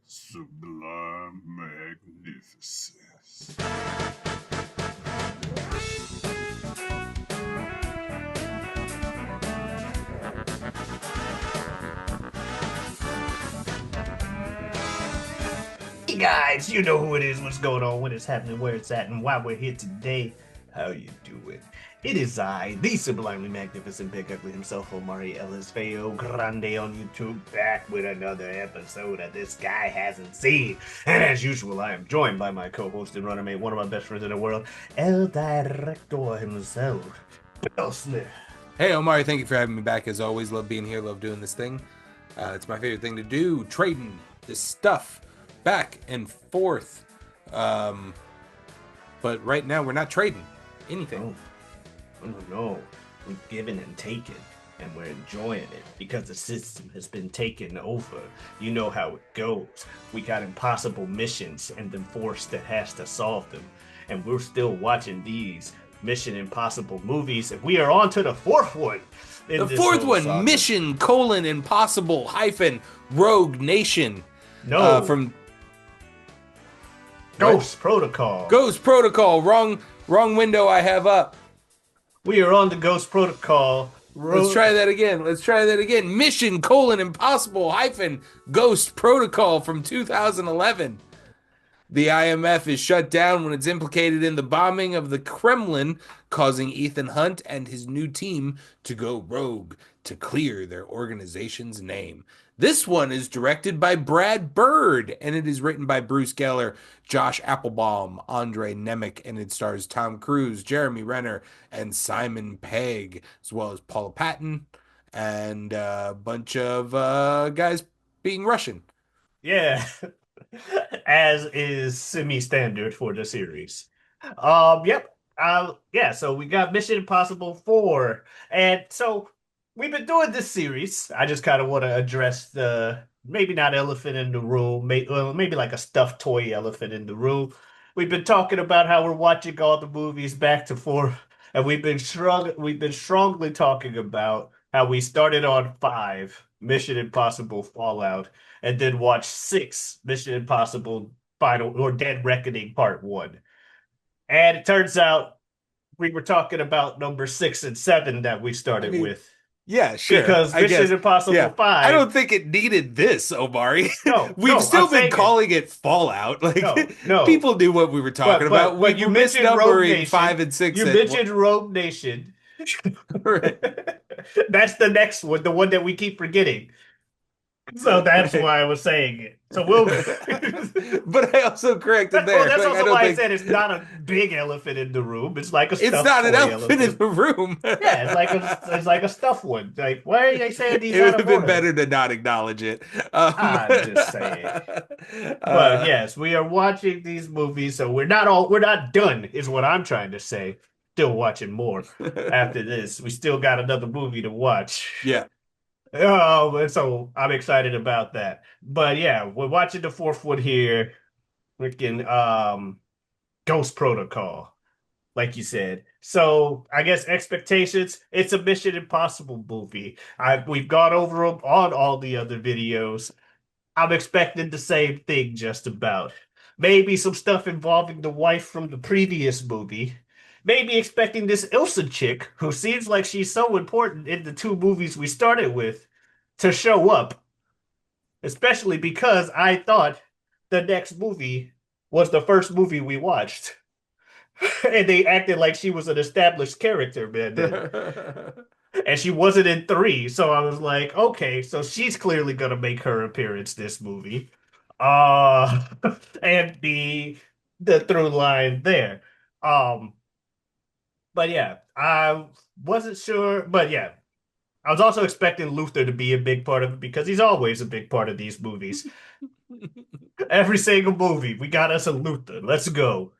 Sublime magnificence. Hey guys, you know who it is, what's going on, what is happening, where it's at, and why we're here today. How you doing? It is I, the sublimely magnificent Big Ugly himself, Omari Ellis Feo Grande on YouTube, back with another episode that this guy hasn't seen. And as usual, I am joined by my co-host and runner mate, one of my best friends in the world, El Director himself, Bill Smith. Hey, Omari, thank you for having me back. As always, love being here, love doing this thing. It's my favorite thing to do, trading this stuff back and forth. But right now, we're not trading anything. No. We've given and taken, and we're enjoying it because the system has been taken over. You know how it goes. We got impossible missions and the force that has to solve them. And we're still watching these Mission Impossible movies, and we are on to the fourth one. The fourth one, Mission: Impossible - Rogue Nation. No. From Ghost Protocol. Ghost Protocol. Wrong window I have up. We are on the Ghost Protocol. Let's try that again. Mission: Impossible - Ghost Protocol from 2011. The IMF is shut down when it's implicated in the bombing of the Kremlin, causing Ethan Hunt and his new team to go rogue to clear their organization's name. This one is directed by Brad Bird, and it is written by Bruce Geller, Josh Applebaum, Andre Nemec, and it stars Tom Cruise, Jeremy Renner, and Simon Pegg, as well as Paula Patton, and a bunch of guys being Russian. Yeah. As is semi-standard for the series. Yep. So we got Mission Impossible 4. And so we've been doing this series. I just kind of want to address the maybe not elephant in the room, maybe like a stuffed toy elephant in the room. We've been talking about how we're watching all the movies back to forth, and we've been strongly talking about how we started on 5, Mission Impossible Fallout, and then watch 6, Mission Impossible Final or Dead Reckoning Part 1. And it turns out we were talking about number 6 and 7 that we started with. Yeah, sure. Because Mission Impossible 5. I don't think it needed this, Omari. No, We've still been calling it Fallout. No. People knew what we were talking about. But you mentioned Rogue Nation. 5 and 6. You mentioned Rogue Nation. That's the next one, the one that we keep forgetting. So that's why I was saying it. So we'll. But I also corrected there. That's also why I said it's not a big elephant in the room. It's like a. It's not an elephant in the room. Yeah, it's like a stuffed one. Like, why are they saying these? It would have been better to not acknowledge it. I'm just saying. But yes, we are watching these movies, so we're not done. Is what I'm trying to say. Still watching more after this. We still got another movie to watch. Yeah. Oh, and so I'm excited about that. But yeah, we're watching the fourth one here. Freaking Ghost Protocol, like you said. So I guess expectations, it's a Mission Impossible movie. We've gone over them on all the other videos. I'm expecting the same thing just about. Maybe some stuff involving the wife from the previous movie. Maybe expecting this Ilsa chick, who seems like she's so important in the 2 movies we started with, to show up. Especially because I thought the next movie was the first movie we watched. And they acted like she was an established character, man. And she wasn't in 3, so I was like, okay, so she's clearly gonna make her appearance this movie. And the through line there. But yeah, I wasn't sure. But yeah, I was also expecting Luther to be a big part of it because he's always a big part of these movies. Every single movie, we got us a Luther. Let's go.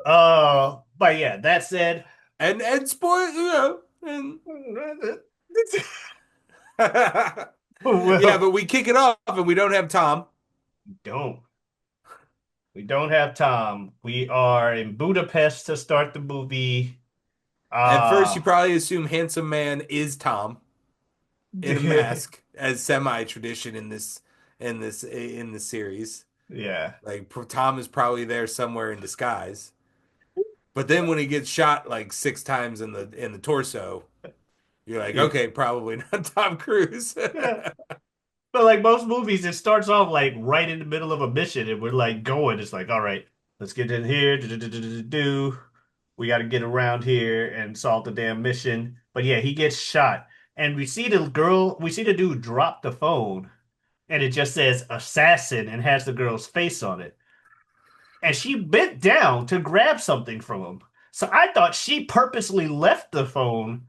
But yeah, that said, and spoil, and well, yeah, but we kick it off and we don't have Tom. We don't have Tom. We are in Budapest to start the movie. At first, you probably assume handsome man is Tom in a mask, as semi-tradition in this in the series. Yeah. Like Tom is probably there somewhere in disguise. But then when he gets shot like 6 times in the torso, you're like, Yeah. okay, probably not Tom Cruise. Yeah. But like most movies, it starts off like right in the middle of a mission, and we're like going. It's like, all right, let's get in here. Do. We got to get around here and solve the damn mission. But yeah, he gets shot, and we see the dude drop the phone, and it just says assassin and has the girl's face on it. And she bent down to grab something from him. So I thought she purposely left the phone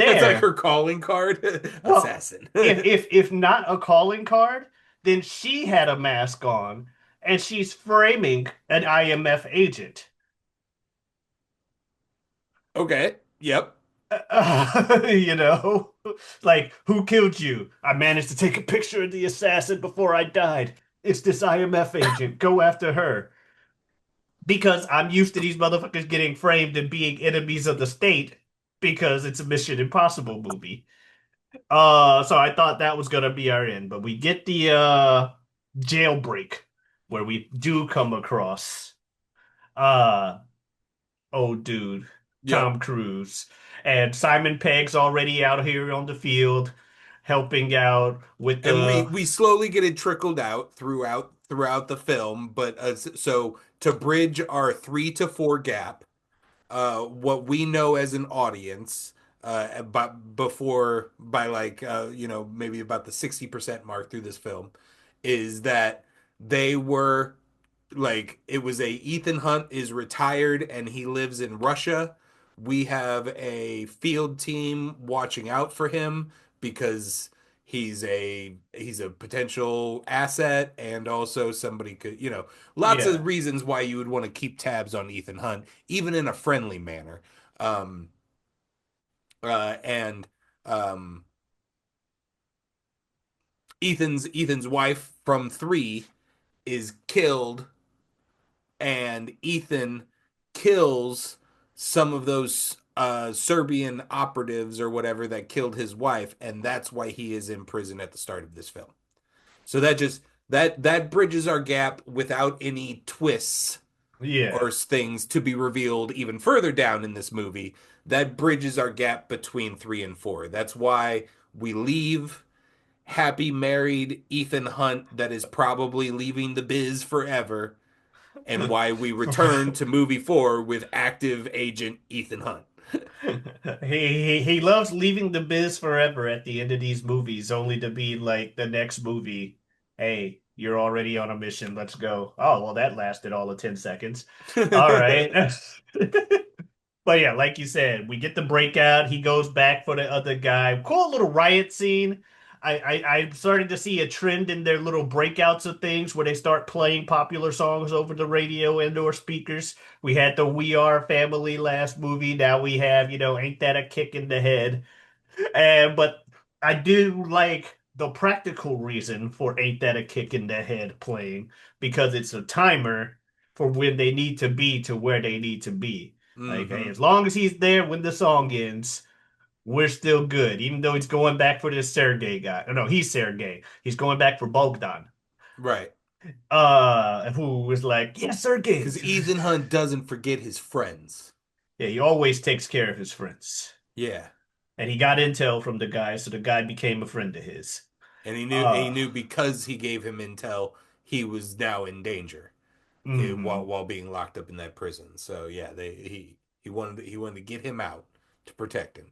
That's like there. her calling card. Well, Assassin. if not a calling card, then she had a mask on and she's framing an IMF agent. Okay. Yep. You know, like who killed you? I managed to take a picture of the assassin before I died. It's this IMF agent. Go after her. Because I'm used to these motherfuckers getting framed and being enemies of the state because it's a Mission Impossible movie. So I thought that was gonna be our end, but we get the jailbreak where we do come across uh old dude Yep. Tom Cruise and Simon Pegg's already out here on the field helping out with And the we slowly get it trickled out throughout the film, but so to bridge our 3 to 4 gap, what we know as an audience, but before by like maybe about the 60% mark through this film, is that they were like it was a Ethan Hunt is retired and he lives in Russia. We have a field team watching out for him because he's a potential asset and also somebody could, lots yeah of reasons why you would want to keep tabs on Ethan Hunt, even in a friendly manner. Um, and um, Ethan's wife from 3 is killed and Ethan kills some of those Serbian operatives or whatever that killed his wife, and that's why he is in prison at the start of this film. So that bridges our gap without any twists yeah or things to be revealed even further down in this movie. That bridges our gap between 3 and 4. That's why we leave happy married Ethan Hunt that is probably leaving the biz forever and why we return to movie 4 with active agent Ethan Hunt. he loves leaving the biz forever at the end of these movies, only to be like the next movie. Hey, you're already on a mission. Let's go. Oh, well, that lasted all of 10 seconds. All right. But yeah, like you said, we get the breakout. He goes back for the other guy. Cool little riot scene. I'm starting to see a trend in their little breakouts of things where they start playing popular songs over the radio and or speakers. We had the We Are Family last movie. Now we have, Ain't That a Kick in the Head? And but I do like the practical reason for Ain't That a Kick in the Head playing because it's a timer for when they need to be to where they need to be. Like, hey, Hmm. as long as he's there when the song ends, we're still good. Even though he's going back for this Sergey guy. No, he's Sergey. He's going back for Bogdan. Right. Who was like, yeah, Sergey. Because Ethan Hunt doesn't forget his friends. Yeah, he always takes care of his friends. Yeah. And he got intel from the guy, so the guy became a friend of his. And he Uh, knew because he gave him intel, he was now in danger mhm. while being locked up in that prison. So yeah, he wanted to get him out to protect him.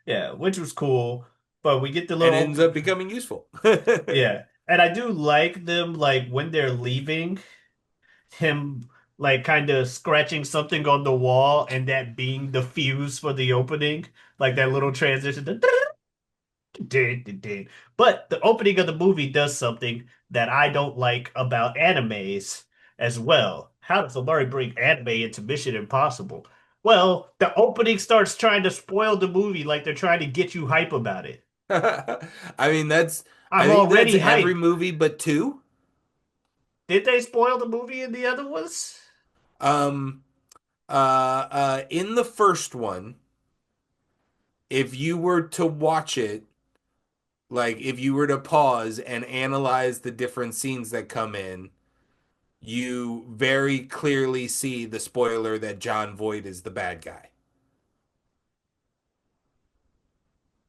Yeah, which was cool. But we get the And little, ends up becoming useful. yeah. And I do like them, like when they're leaving, him like kind of scratching something on the wall and that being the fuse for the opening, like that little transition. But the opening of the movie does something that I don't like about animes as well. How does Amari bring anime into Mission Impossible? Well, the opening starts trying to spoil the movie like they're trying to get you hype about it. I mean, I I'm think that's already every hype. movie but 2. Did they spoil the movie in the other ones? Um, in the first one, if you were to watch it, Like if you were to pause and analyze the different scenes that come in, you very clearly see the spoiler that John Voight is the bad guy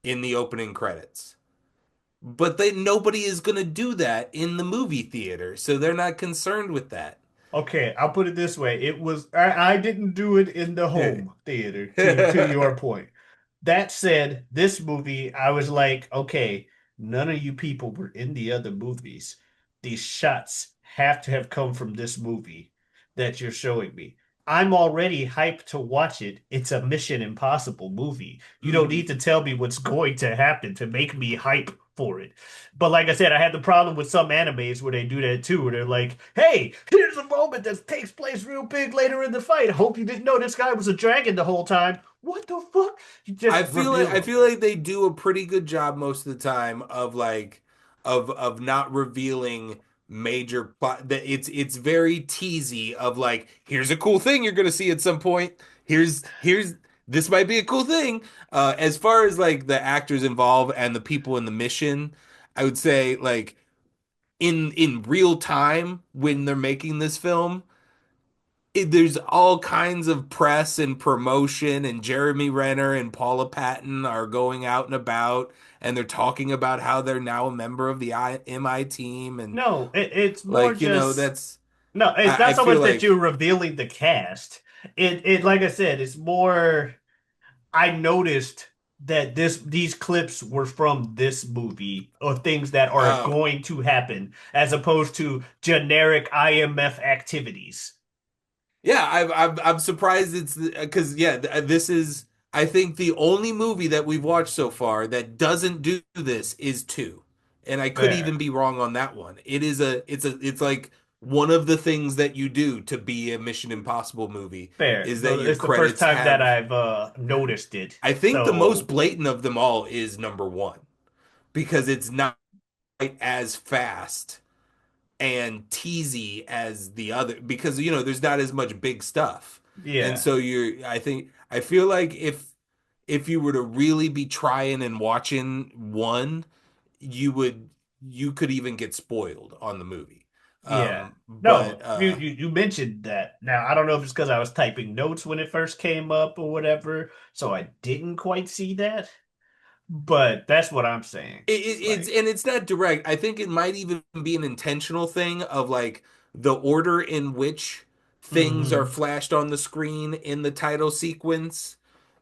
in the opening credits. But nobody is going to do that in the movie theater, so they're not concerned with that. Okay, I'll put it this way. I didn't do it in the home theater to your point. That said, this movie, I was like, okay, none of you people were in the other movies. These shots have to have come from this movie that you're showing me. I'm already hyped to watch it. It's a Mission Impossible movie. You don't Mhm. need to tell me what's going to happen to make me hype for it. But like I said, I had the problem with some animes where they do that too, where they're like, hey, here's a moment that takes place real big later in the fight. Hope you didn't know this guy was a dragon the whole time. What the fuck? You just reveal I them. feel like they do a pretty good job most of the time of like of not revealing major plot that it's very teasy of like here's a cool thing you're gonna see at some point. Here's this might be a cool thing. As far as like the actors involved and the people in the mission, I would say like in real time when they're making this film there's all kinds of press and promotion, and Jeremy Renner and Paula Patton are going out and about, and they're talking about how they're now a member of the MI team, and No, it's more like just that's no, it's not I so feel much that you're like revealing the cast. It like I said, it's more I noticed that these clips were from this movie or things that are oh going to happen as opposed to generic IMF activities. yeah, I'm surprised it's because yeah, this is I think the only movie that we've watched so far that doesn't do this is two, and I could Fair. even be wrong on that one. It's like one of the things that you do to be a Mission Impossible movie Fair. is that your It's the first credits time that have. I've noticed it. I think the most So blatant of them all is number one because it's not quite as fast and teasy as the other because there's not as much big stuff. And yeah. so I feel like if you were to really be trying and watching one, you could even get spoiled on the movie. Yeah. But No, you mentioned that. Now, I don't know if it's because I was typing notes when it first came up or whatever, so I didn't quite see that. But that's what I'm saying. it's Like, and it's not direct. I think it might even be an intentional thing of like the order in which things are hmm flashed on the screen in the title sequence,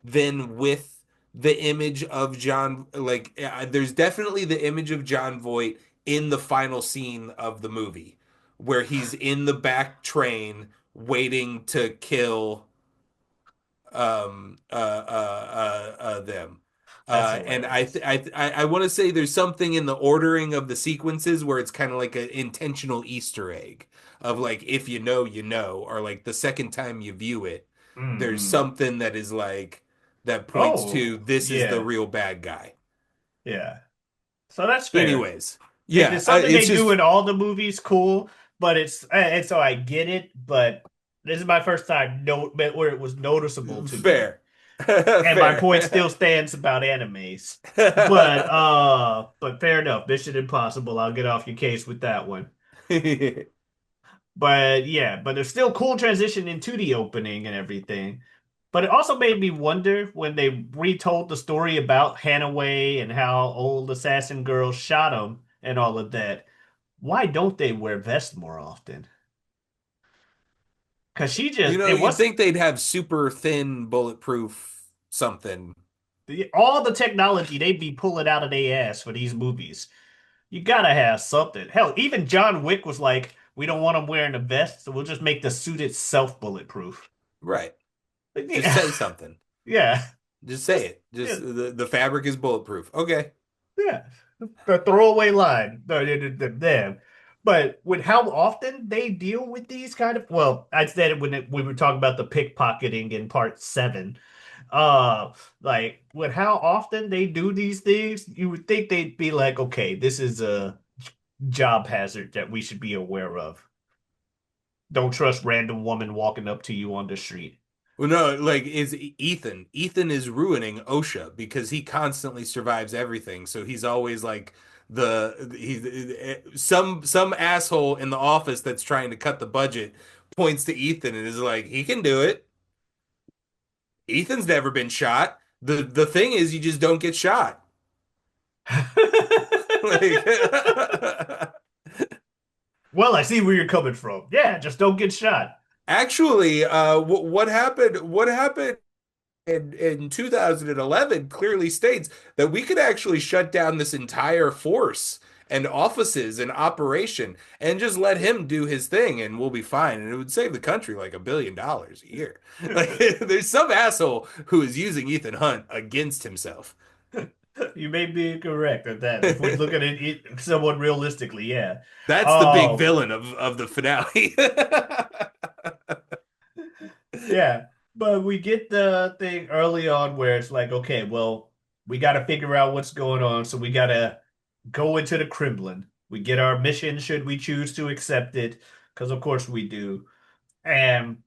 then with the image of John, like there's definitely the image of John Voight in the final scene of the movie where he's in the back train waiting to kill them. that's And hilarious. I want to say there's something in the ordering of the sequences where it's kind of like an intentional Easter egg of like if you know you know, or like the second time you view it, there's hmm something that is like that points to Oh, this is the yeah, real bad guy. yeah. So that's fair. Anyways, If yeah, it's something it's they do just in all the movies, cool. But and so I get it. But this is my first time note where it was noticeable to me. fair, And my point still fair. stands about animes. But fair enough. Mission Impossible. I'll get off your case with that one. But yeah, but there's still cool transition into the opening and everything. But it also made me wonder when they retold the story about Hanaway and how old assassin girl shot him and all of that. Why don't they wear vests more often? Because it You'd was think they'd have super thin bulletproof something. all the technology they'd be pulling out of their ass for these movies. You gotta have something. Hell, even John Wick was like, we don't want him wearing a vest, so we'll just make the suit itself bulletproof. Right. Just Yeah, say something. yeah, Just say just it. yeah, Just the fabric is bulletproof. Okay. yeah. The throwaway line. No, damn. But with how often they deal with these kind of, well, I said it when we were talking about the pickpocketing in part seven. Like with how often they do these things, you would think they'd be like, okay, this is a job hazard that we should be aware of. Don't trust random woman walking up to you on the street. Well, no, like is Ethan. Ethan is ruining OSHA because he constantly survives everything. So he's always like some asshole in the office that's trying to cut the budget points to Ethan and is like, he can do it. Ethan's never been shot. The thing is you just don't get shot. Like Well, I see where you're coming from. Yeah, just don't get shot. actually, what happened? What happened in 2011 clearly states that we could actually shut down this entire force and offices and operation and just let him do his thing and we'll be fine. And it would save the country like $1 billion a year. Like there's some asshole who is using Ethan Hunt against himself. You may be correct at that. If we look at it somewhat realistically, yeah. That's the big Oh, villain of the finale. yeah. But we get the thing early on where it's like, okay, well, we got to figure out what's going on. So we got to go into the Kremlin. We get our mission should we choose to accept it, because of course we do. And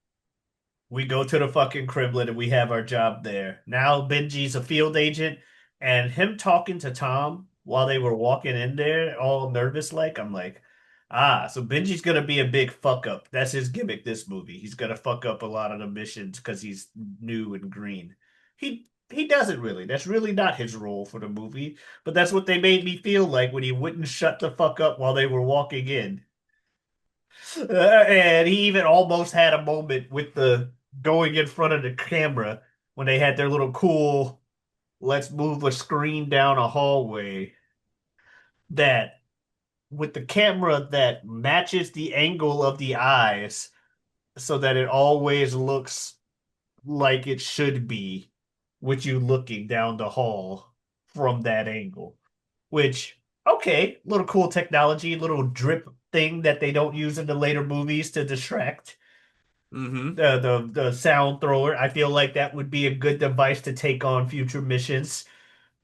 we go to the fucking Kremlin and we have our job there. Now Benji's a field agent, and him talking to Tom while they were walking in there, all nervous like, I'm like, ah, so Benji's gonna be a big fuck up. That's his gimmick this movie. He's gonna fuck up a lot of the missions because he's new and green. He doesn't really. That's really not his role for the movie. But that's what they made me feel like when he wouldn't shut the fuck up while they were walking in. And he even almost had a moment with the going in front of the camera when they had their little cool, let's move a screen down a hallway that with the camera that matches the angle of the eyes so that it always looks like it should be with you looking down the hall from that angle. Which, okay, little cool technology, little drip thing that they don't use in the later movies to distract Hmm. the sound thrower. I feel like that would be a good device to take on future missions.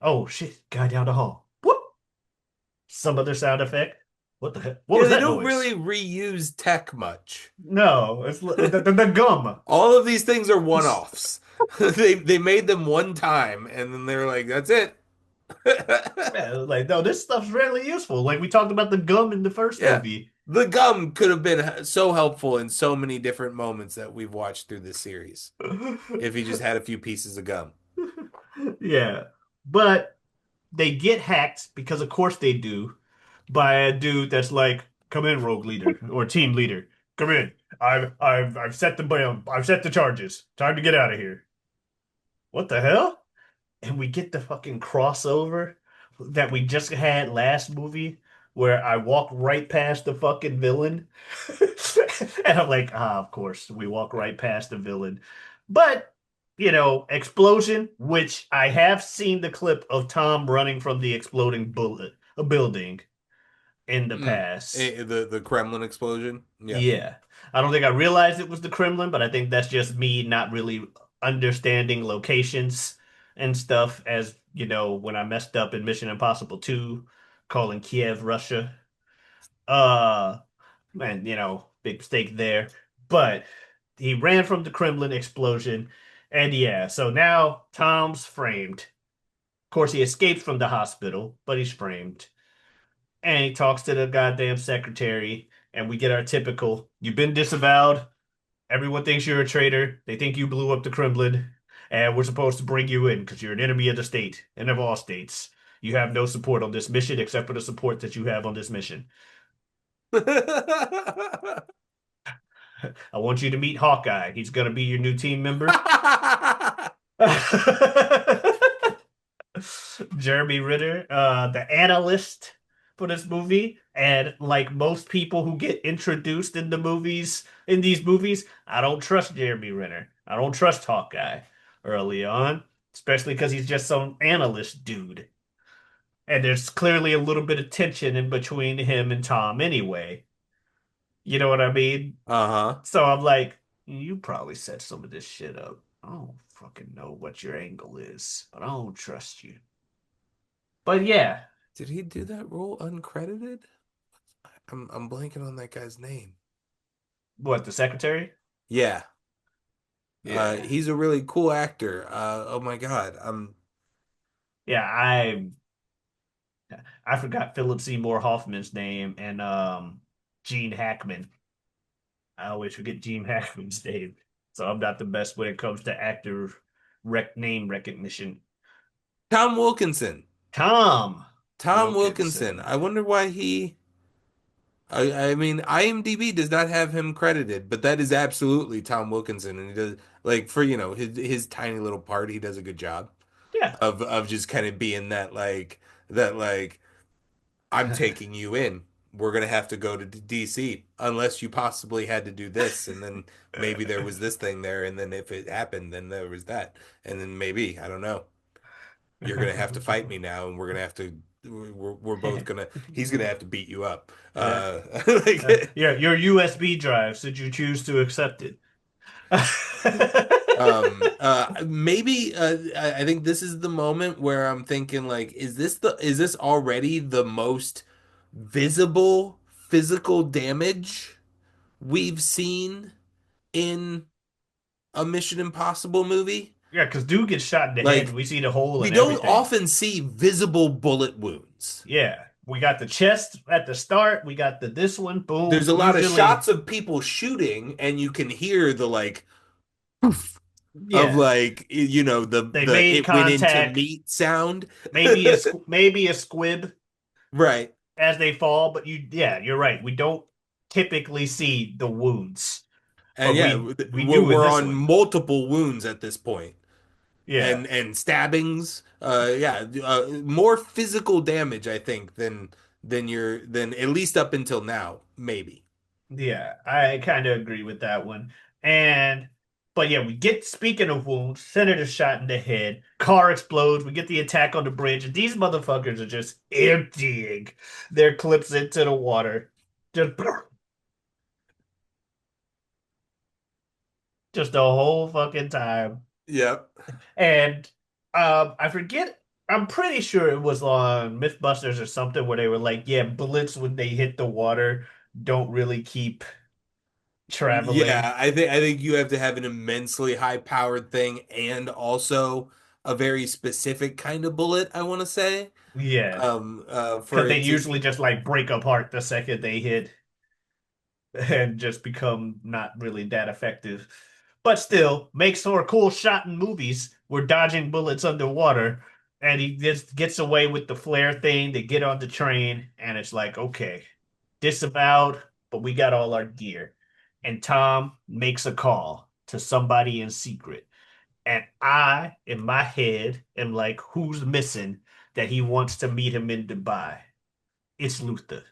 Oh shit, guy down the hall. Whoop! Some other sound effect. What the heck? What Yeah, was they that don't really noise? reuse tech much. No, it's the gum. All of these things are one-offs. They made them one time and then they're like, that's it. Yeah, like no, this stuff's really useful. Like we talked about the gum in the first Yeah. movie. The gum could have been so helpful in so many different moments that we've watched through this series if he just had a few pieces of gum. Yeah, but they get hacked because of course they do by a dude that's like, "Come in, rogue leader or team leader. Come in. I've set the bail. I've set the charges. Time to get out of here." What the hell? And we get the fucking crossover that we just had last movie where I walk right past the fucking villain. And I'm like, ah, of course, we walk right past the villain. But, explosion, which I have seen the clip of Tom running from the exploding bullet, a building in the Mm. past. The Kremlin explosion. Yeah. Yeah. I don't think I realized it was the Kremlin, but I think that's just me not really understanding locations and stuff as, when I messed up in Mission Impossible 2, calling Kiev Russia. Uh, and, big mistake there. But he ran from the Kremlin explosion. And yeah, so now Tom's framed. Of course, he escaped from the hospital, but he's framed and he talks to the goddamn secretary, and we get our typical, you've been disavowed. Everyone thinks you're a traitor. They think you blew up the Kremlin, and we're supposed to bring you in because you're an enemy of the state and of all states. You have no support on this mission except for the support that you have on this mission. I want you to meet Hawkeye. He's going to be your new team member. Jeremy Ritter, the analyst for this movie, and like most people who get introduced in these movies, I don't trust Jeremy Renner. I don't trust Hawkeye early on, especially because he's just some analyst dude. And there's clearly a little bit of tension in between him and Tom anyway. You know what I mean? Uh-huh. So I'm like, you probably set some of this shit up. I don't fucking know what your angle is, but I don't trust you. But yeah, Did he do that role uncredited? I'm blanking on that guy's name. what, the secretary? Yeah. Yeah. He's a really cool actor. Oh my God. Yeah, I forgot Philip Seymour Hoffman's name and Gene Hackman. I always forget Gene Hackman's name. So I'm not the best when it comes to actor name recognition. Tom Wilkinson. Tom Tom Wilkinson. Wilkinson. I wonder why I mean, IMDb does not have him credited, but that is absolutely Tom Wilkinson, and he does like for his tiny little part, he does a good job Yeah. of just kind of being that, I'm taking you in. We're gonna have to go to DC unless you possibly had to do this, and then maybe there was this thing there, and then if it happened, then there was that, and then maybe I don't know. You're gonna have to fight me now, and we're gonna have to. We're both gonna. He's gonna have to beat you up. Yeah. Like, Yeah, your USB drive, should you choose to accept it. maybe I think this is the moment where I'm thinking like, is this already the most visible physical damage we've seen in a Mission Impossible movie? Yeah, because dude gets shot in the head. Like, We see the hole we and don't everything. often see visible bullet wounds. Yeah, we got the chest at the start. We got the this one. There's Boom. a lot of Usually, shots of people shooting, and you can hear the like poof of yeah, like they the made it went into contact. meat sound. Maybe a squib Right. as they fall, but yeah, you're right. We don't typically see the wounds, And but yeah, we do in we're this on one. multiple wounds at this point, Yeah, and stabbings. Yeah, more physical damage, I think, than at least up until now, maybe. yeah, I kind of agree with that one. And but yeah, we get speaking of wounds, Senator shot in the head, car explodes, we get the attack on the bridge, and these motherfuckers are just emptying their clips into the water. Just just the whole fucking time. Yep. And I forget, I'm pretty sure it was on Mythbusters or something where they were like, yeah, bullets when they hit the water don't really keep traveling. Yeah, I think you have to have an immensely high powered thing and also a very specific kind of bullet, I want to say. Yeah. For Because they it to usually just like break apart the second they hit and just become not really that effective. But still, makes for a cool shot in movies. We're dodging bullets underwater, and he just gets away with the flare thing. They get on the train, and it's like, okay, disavowed, but we got all our gear. And Tom makes a call to somebody in secret. And I, in my head, am like, who's missing that he wants to meet him in Dubai? It's Luther.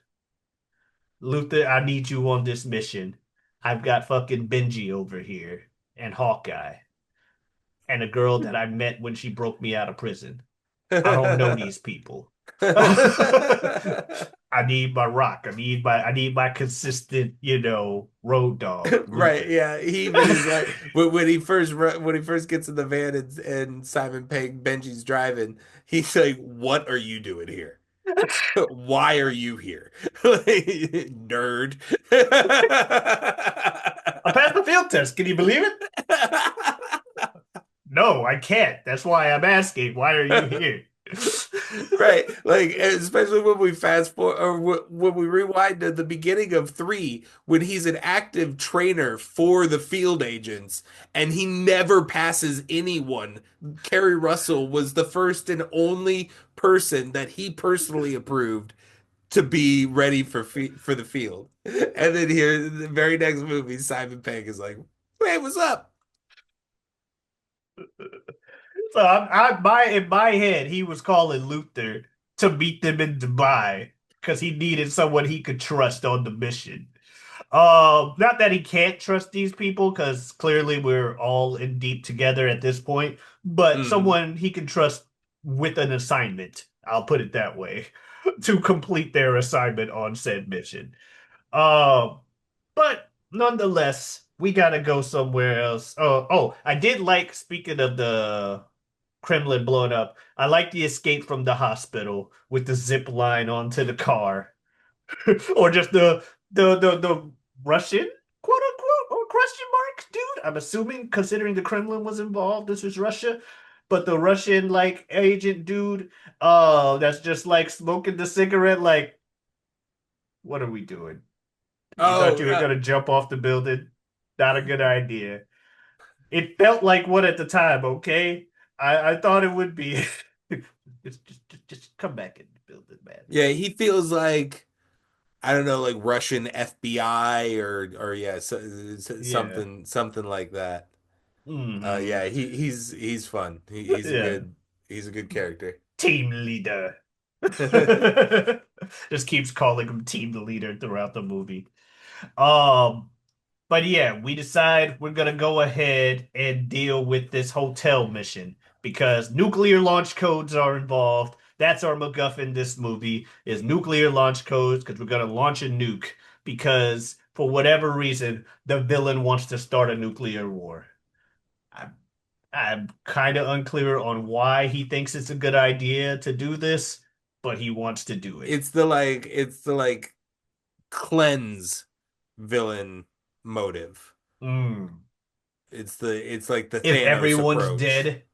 Luther, I need you on this mission. I've got fucking Benji over here and Hawkeye and a girl that I met when she broke me out of prison. I don't know these people. I need my rock. I need my consistent, road dog, Right, Luther. yeah. He even is like when he first gets in the van and Simon Pegg Benji's driving, he's like, "What are you doing here? Why are you here, nerd?" I passed the field test. Can you believe it? No, I can't. That's why I'm asking. Why are you here? Right, like especially when we fast forward or when we rewind to the beginning of three, when he's an active trainer for the field agents, and he never passes anyone. Kerry Russell was the first and only person that he personally approved to be ready for the field. And then here, the very next movie, Simon Pegg is like, "Hey, what's up?" So in my head, he was calling Luther to meet them in Dubai because he needed someone he could trust on the mission. Not that he can't trust these people because clearly we're all in deep together at this point, but Mhm. someone he can trust with an assignment. I'll put it that way to complete their assignment on said mission. Um, but nonetheless, we gotta go somewhere else. I did like, speaking of the Kremlin blowing up, I like the escape from the hospital with the zip line onto the car, or just the Russian, quote unquote, or question mark dude. I'm assuming, considering the Kremlin was involved, this was Russia. But the Russian like agent dude, that's just like smoking the cigarette, like, what are we doing? You thought Oh, you were gonna jump off the building? Not a good idea. It felt like one at the time, okay? I thought it would be. Just come back in the building, man. yeah, he feels like I don't know, like Russian FBI or yeah, Yeah. something like that. Hmm. Yeah, he's fun. Yeah. He's a good character. Team leader. Just keeps calling him team leader throughout the movie. Um, but yeah, we decide we're gonna go ahead and deal with this hotel mission because nuclear launch codes are involved. That's our MacGuffin this movie is nuclear launch codes because we're gonna launch a nuke because for whatever reason the villain wants to start a nuclear war. I'm, I'm kind of unclear on why he thinks it's a good idea to do this, but he wants to do it. It's the like cleanse villain motive. Mm. It's like the If Thanos everyone's approach. dead,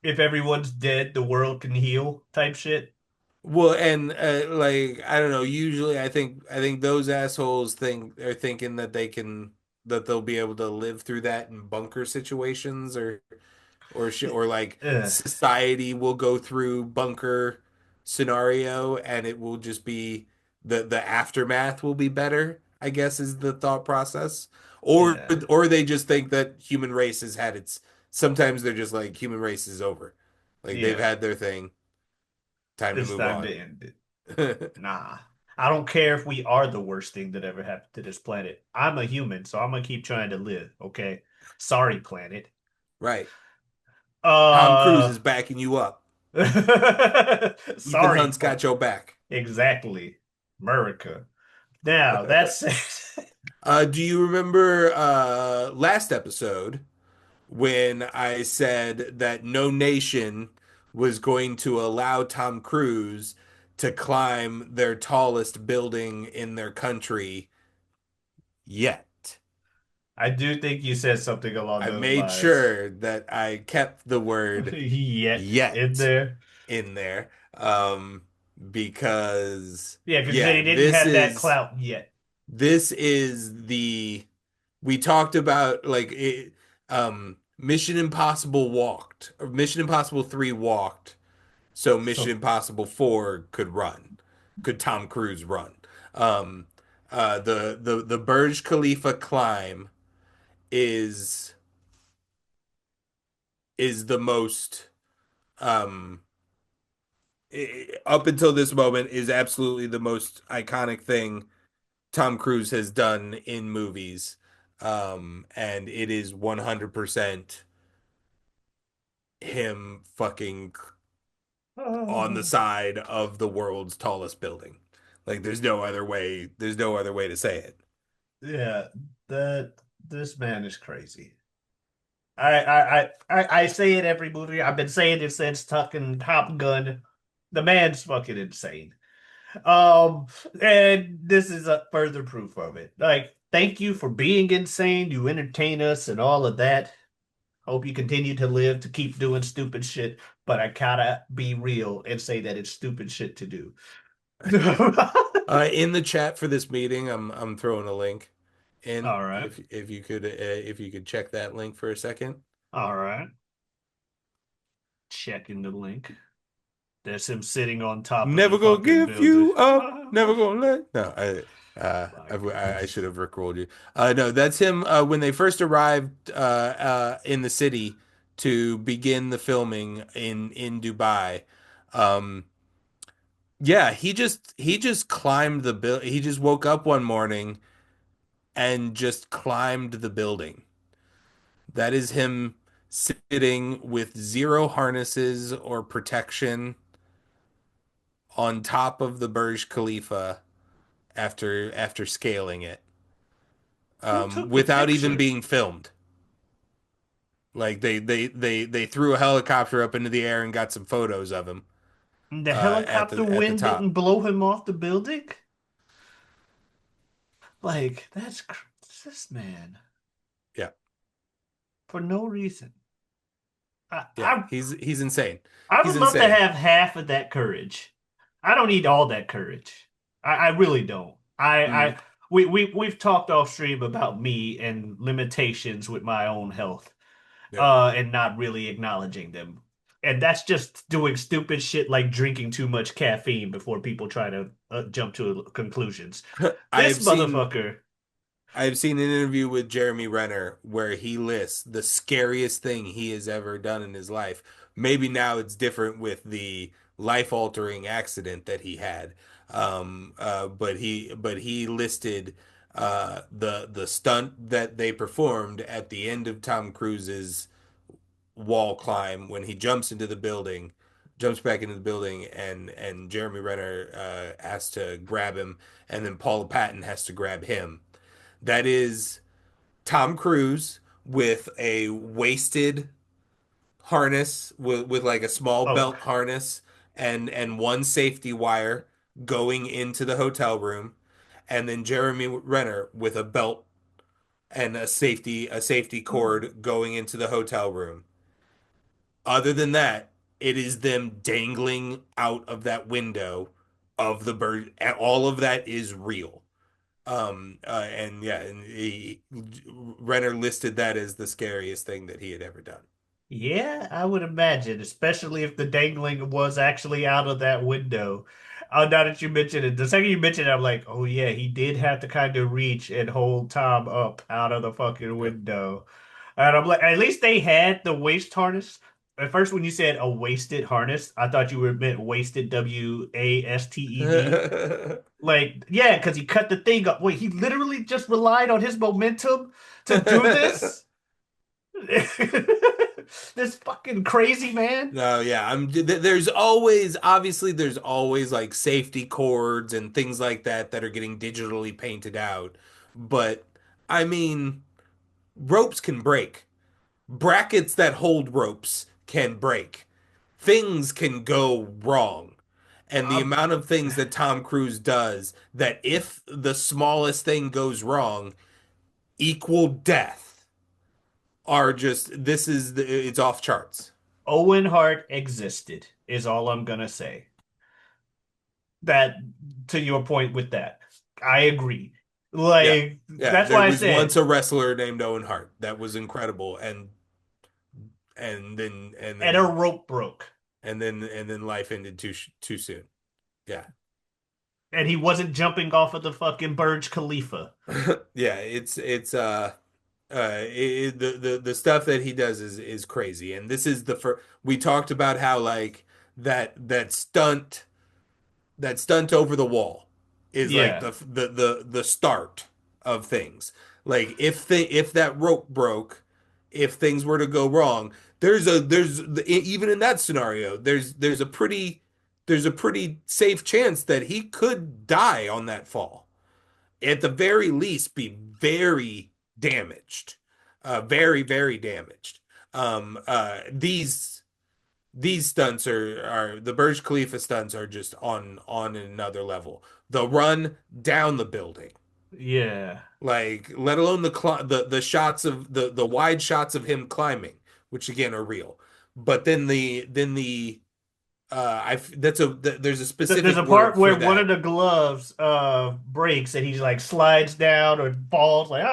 if everyone's dead, the world can heal type shit. Well, and like I don't know, usually I think those assholes think are thinking that that they'll be able to live through that in bunker situations or shit or like Ugh, society will go through bunker scenario and it will just be the aftermath will be better, I guess is the thought process. yeah, Or they just think that human race has had its sometimes they're just like human race is over. Like they've yeah. had their thing, time to It's move time on. to end it. Nah. I don't care if we are the worst thing that ever happened to this planet. I'm a human, so I'm gonna keep trying to live, okay? Sorry, planet. Right. Tom Cruise Uh is backing you up. Ethan sorry, Hunt's got your back. exactly. America. Now, that's it. Do you remember last episode when I said that no nation was going to allow Tom Cruise to climb their tallest building in their country yet? I do think you said something along I those made lines. sure that I kept the word Yet in yet there. in there because Yeah, because yeah, they didn't have that clout yet. this is the we talked about Mission Impossible walked or Mission Impossible 3 walked so Mission So Impossible 4 could Tom Cruise run. Um the Burj Khalifa climb is the most um up until this moment is absolutely the most iconic thing Tom Cruise has done in movies. And it is 100% him fucking on the side of the world's tallest building. Like there's no other way to say it. yeah, that this man is crazy. I say it every movie. I've been saying it since fucking Top Gun. The man's fucking insane. Um, and this is a further proof of it. Like, thank you for being insane. You entertain us and all of that. Hope you continue to live to keep doing stupid shit, but I gotta be real and say that it's stupid shit to do. In the chat for this meeting, I'm throwing a link in All right. if you could check that link for a second. All right. Checking the link. There's him sitting on top of the Never gonna fucking give building. you up. Never Oh, gonna let. No, my I goodness. should have rickrolled you. No, that's him. When they first arrived in the city to begin the filming in Dubai. Um, yeah, he just climbed the bill. He just woke up one morning and just climbed the building. That is him sitting with zero harnesses or protection on top of the Burj Khalifa after scaling it Who took the without even picture? being filmed. Like they threw a helicopter up into the air and got some photos of him The helicopter at the wind didn't top. blow him off the building? Like, this man. Yeah. for no reason. I, Yeah, I he's insane. I He's would love to insane. have half of that courage. I don't need all that courage. I really don't. Mm, We've talked off stream about me and limitations with my own health, yep. and not really acknowledging them. And that's just doing stupid shit like drinking too much caffeine before people try to jump to conclusions. I This have seen motherfucker. I've seen an interview with Jeremy Renner where he lists the scariest thing he has ever done in his life. Maybe now it's different with the life-altering accident that he had. But he listed the stunt that they performed at the end of Tom Cruise's wall climb when he jumps into the building, jumps back into the building, and Jeremy Renner has to grab him, and then Paula Patton has to grab him. That is Tom Cruise with a wasted harness with like a small Oh, belt harness and one safety wire going into the hotel room, and then Jeremy Renner with a belt and a safety cord going into the hotel room. Other than that, it is them dangling out of that window of the bird. All of that is real. And yeah, and Renner listed that as the scariest thing that he had ever done. yeah, I would imagine, especially if the dangling was actually out of that window. Now that you mentioned it, the second you mentioned it, I'm like, oh yeah, he did have to kind of reach and hold Tom up out of the fucking Yep. window. And I'm like, at least they had the waist harness. At first, when you said a wasted harness, I thought you were meant wasted, WASTED. Like, yeah, because he cut the thing up. Wait, he literally just relied on his momentum to do this? This fucking crazy man. No, yeah, there's always obviously there's always like safety cords and things like that that are getting digitally painted out. But I mean, ropes can break. Brackets that hold ropes can break. Things can go wrong. And the Um, amount of things that Tom Cruise does that if the smallest thing goes wrong, equal death are just it's off charts. Owen Hart existed, is all I'm gonna say. That to your point with that. I agree. Yeah. Like, Yeah, that's there why I was once said, a wrestler named Owen Hart. That was incredible. And then and and a then rope broke. and then life ended too soon. Yeah. And he wasn't jumping off of the fucking Burj Khalifa. Yeah, the stuff that he does is crazy. And this is the first we talked about how like that stunt over the wall is like Yeah. the start of things. Like if that rope broke, if things were to go wrong, even in that scenario, there's a pretty safe chance that he could die on that fall. At the very least, be very damaged, very damaged. These stunts are the Burj Khalifa stunts are just on another level. The run down the building, Yeah. like let alone the shots of the wide shots of him climbing, which again are real. But then the there's a There's specific a part word for where one of that. the gloves breaks and he's like slides down or falls like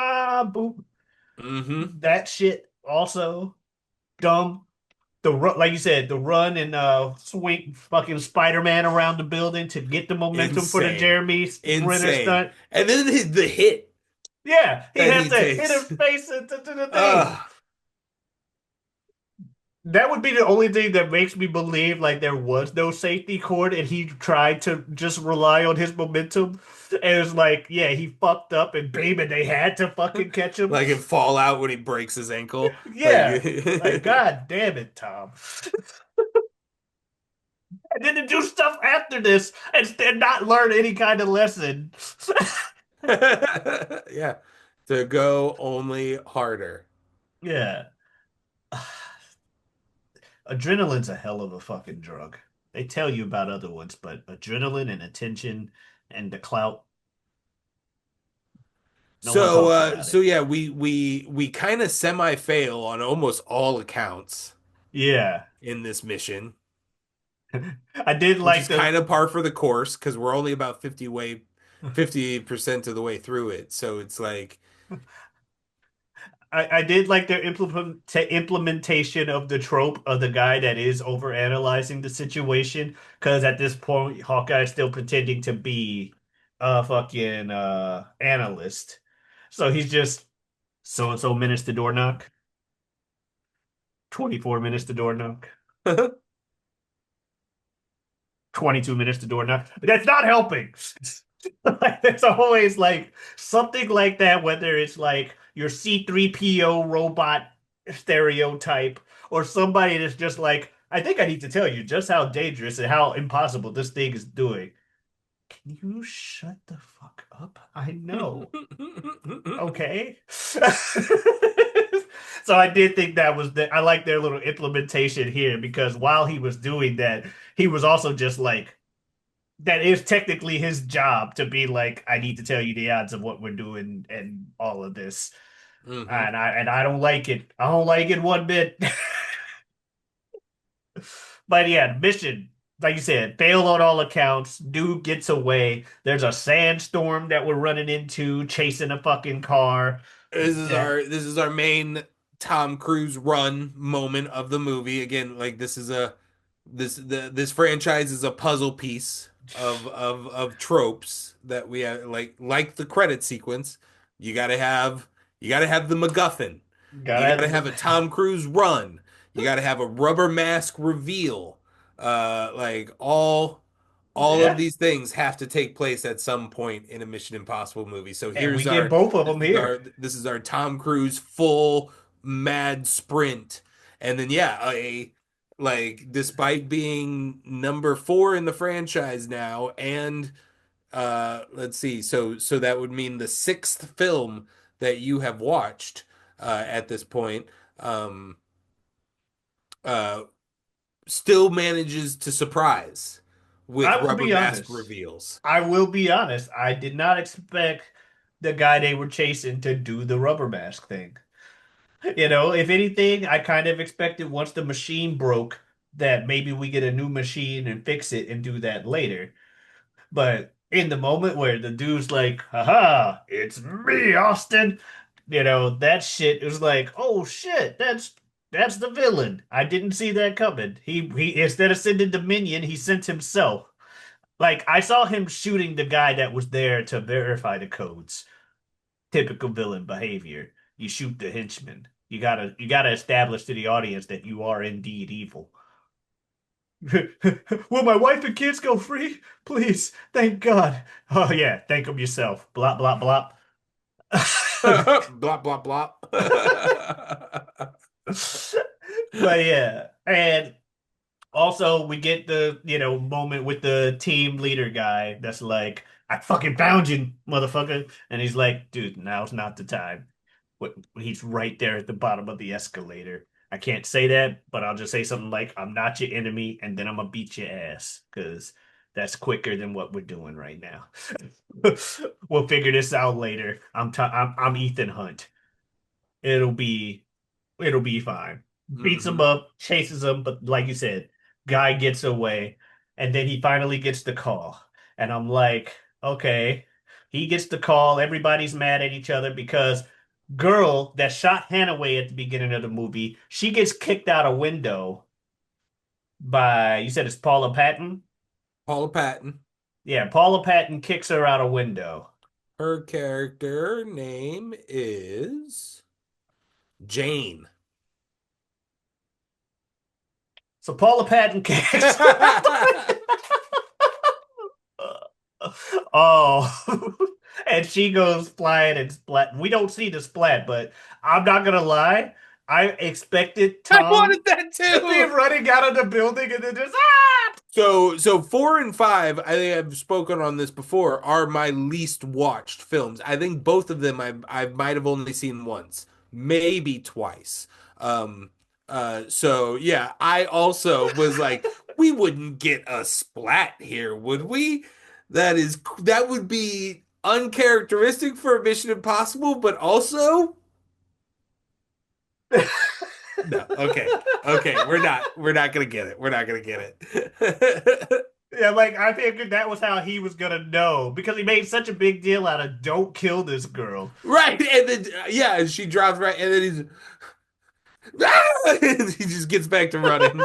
boop. Hmm. That shit also dumb. The run, like you said, the run and swing fucking Spider-Man around the building to get the momentum for the Insane, Jeremy Renner insane. stunt. And then the hit Yeah, he that has he to hit his takes. face into the thing. Ah. That would be the only thing that makes me believe like there was no safety cord and he tried to just rely on his momentum. And it's like, yeah, he fucked up and babe, and they had to fucking catch him. Like in Fallout when he breaks his ankle. Like Yeah. Like, God damn it, Tom. And then to do stuff after this and not learn any kind of lesson. yeah. To go only harder. Yeah. Adrenaline's a hell of a fucking drug. They tell you about other ones, but adrenaline and attention and the clout. No one So talks uh about it. so yeah, we kind of semi-fail on almost all accounts Yeah. in this mission, I did which like is the kind of par for the course because we're only about 50% of the way through it. So it's like, I did like their implementation of the trope of the guy that is over analyzing the situation. Because at this point, Hawkeye's still pretending to be a fucking analyst. So he's just so and so minutes to door knock, 24 minutes to door knock, 22 minutes to door knock. But that's not helping. Like, there's always like something like that, whether it's like your C3PO robot stereotype or somebody that's just like, I think I need to tell you just how dangerous and how impossible this thing is doing. Can you shut the fuck up? I know. Okay. So I did think that was I like their little implementation here because while he was doing that, he was also just like that is technically his job to be like, I need to tell you the odds of what we're doing and all of this. hmm And I don't like it. I don't like it one bit. But yeah, mission, like you said, failed on all accounts. Dude gets away. There's a sandstorm that we're running into, chasing a fucking car. Yeah, this is our main Tom Cruise run moment of the movie. Again, like this franchise is a puzzle piece of tropes that we have, like the credit sequence. You gotta have you gotta have the MacGuffin. gotta You have gotta have a Tom Cruise run. You gotta have a rubber mask reveal. Like all of yeah. these things have to take place at some point in a Mission Impossible movie. So And we get both of them here. this is our Tom Cruise full mad sprint. And then yeah, like despite being number 4 in the franchise now and let's see, so that would mean the sixth film that you have watched at this point um uh still manages to surprise with I will rubber be mask honest. reveals. I will be honest. I did not expect the guy they were chasing to do the rubber mask thing. If anything, I kind of expected once the machine broke that maybe we get a new machine and fix it and do that later. But in the moment where the dude's like, haha, it's me, Austin, that shit was like, oh shit, that's the villain. I didn't see that coming. He instead of sending the minion, he sent himself. Like I saw him shooting the guy that was there to verify the codes. Typical villain behavior. You shoot the henchman. You gotta establish to the audience that you are indeed evil. Will my wife and kids go free? Please, thank God. Oh yeah, thank him yourself. Blah blah blah. Blah blah blah. But yeah, and also we get the moment with the team leader guy that's like, I fucking found you, motherfucker, and he's like, dude, now's not the time. He's right there at the bottom of the escalator. I can't say that, but I'll just say something like, I'm not your enemy, and then I'm gonna beat your ass, because that's quicker than what we're doing right now. We'll figure this out later. I'm Ethan Hunt. It'll be it'll be fine. Beats him hmm up, chases him, but like you said, guy gets away, and then he finally gets the call. And I'm like, okay, he gets the call. Everybody's mad at each other because girl that shot Hanaway at the beginning of the movie, she gets kicked out a window by, you said it's Paula Patton? Paula Patton. Yeah, Paula Patton kicks her out a window. Her character name is Jane. So Paula Patton kicks her out the Oh, and she goes flying and splat. We don't see the splat, but I'm not gonna lie. I expected I Tom wanted that to be too. running out of the building and then just ah. So 4 and 5, I think I've spoken on this before, are my least watched films. I think both of them I might have only seen once, maybe twice. Um so yeah, I also was like, we wouldn't get a splat here, would we? That would be uncharacteristic for a Mission Impossible, but also no. Okay. Okay, we're not gonna get it. We're not gonna get it. Yeah, like I figured that was how he was gonna know because he made such a big deal out of "Don't kill this girl." Right. And then yeah, and she drops right and then he's he just gets back to running.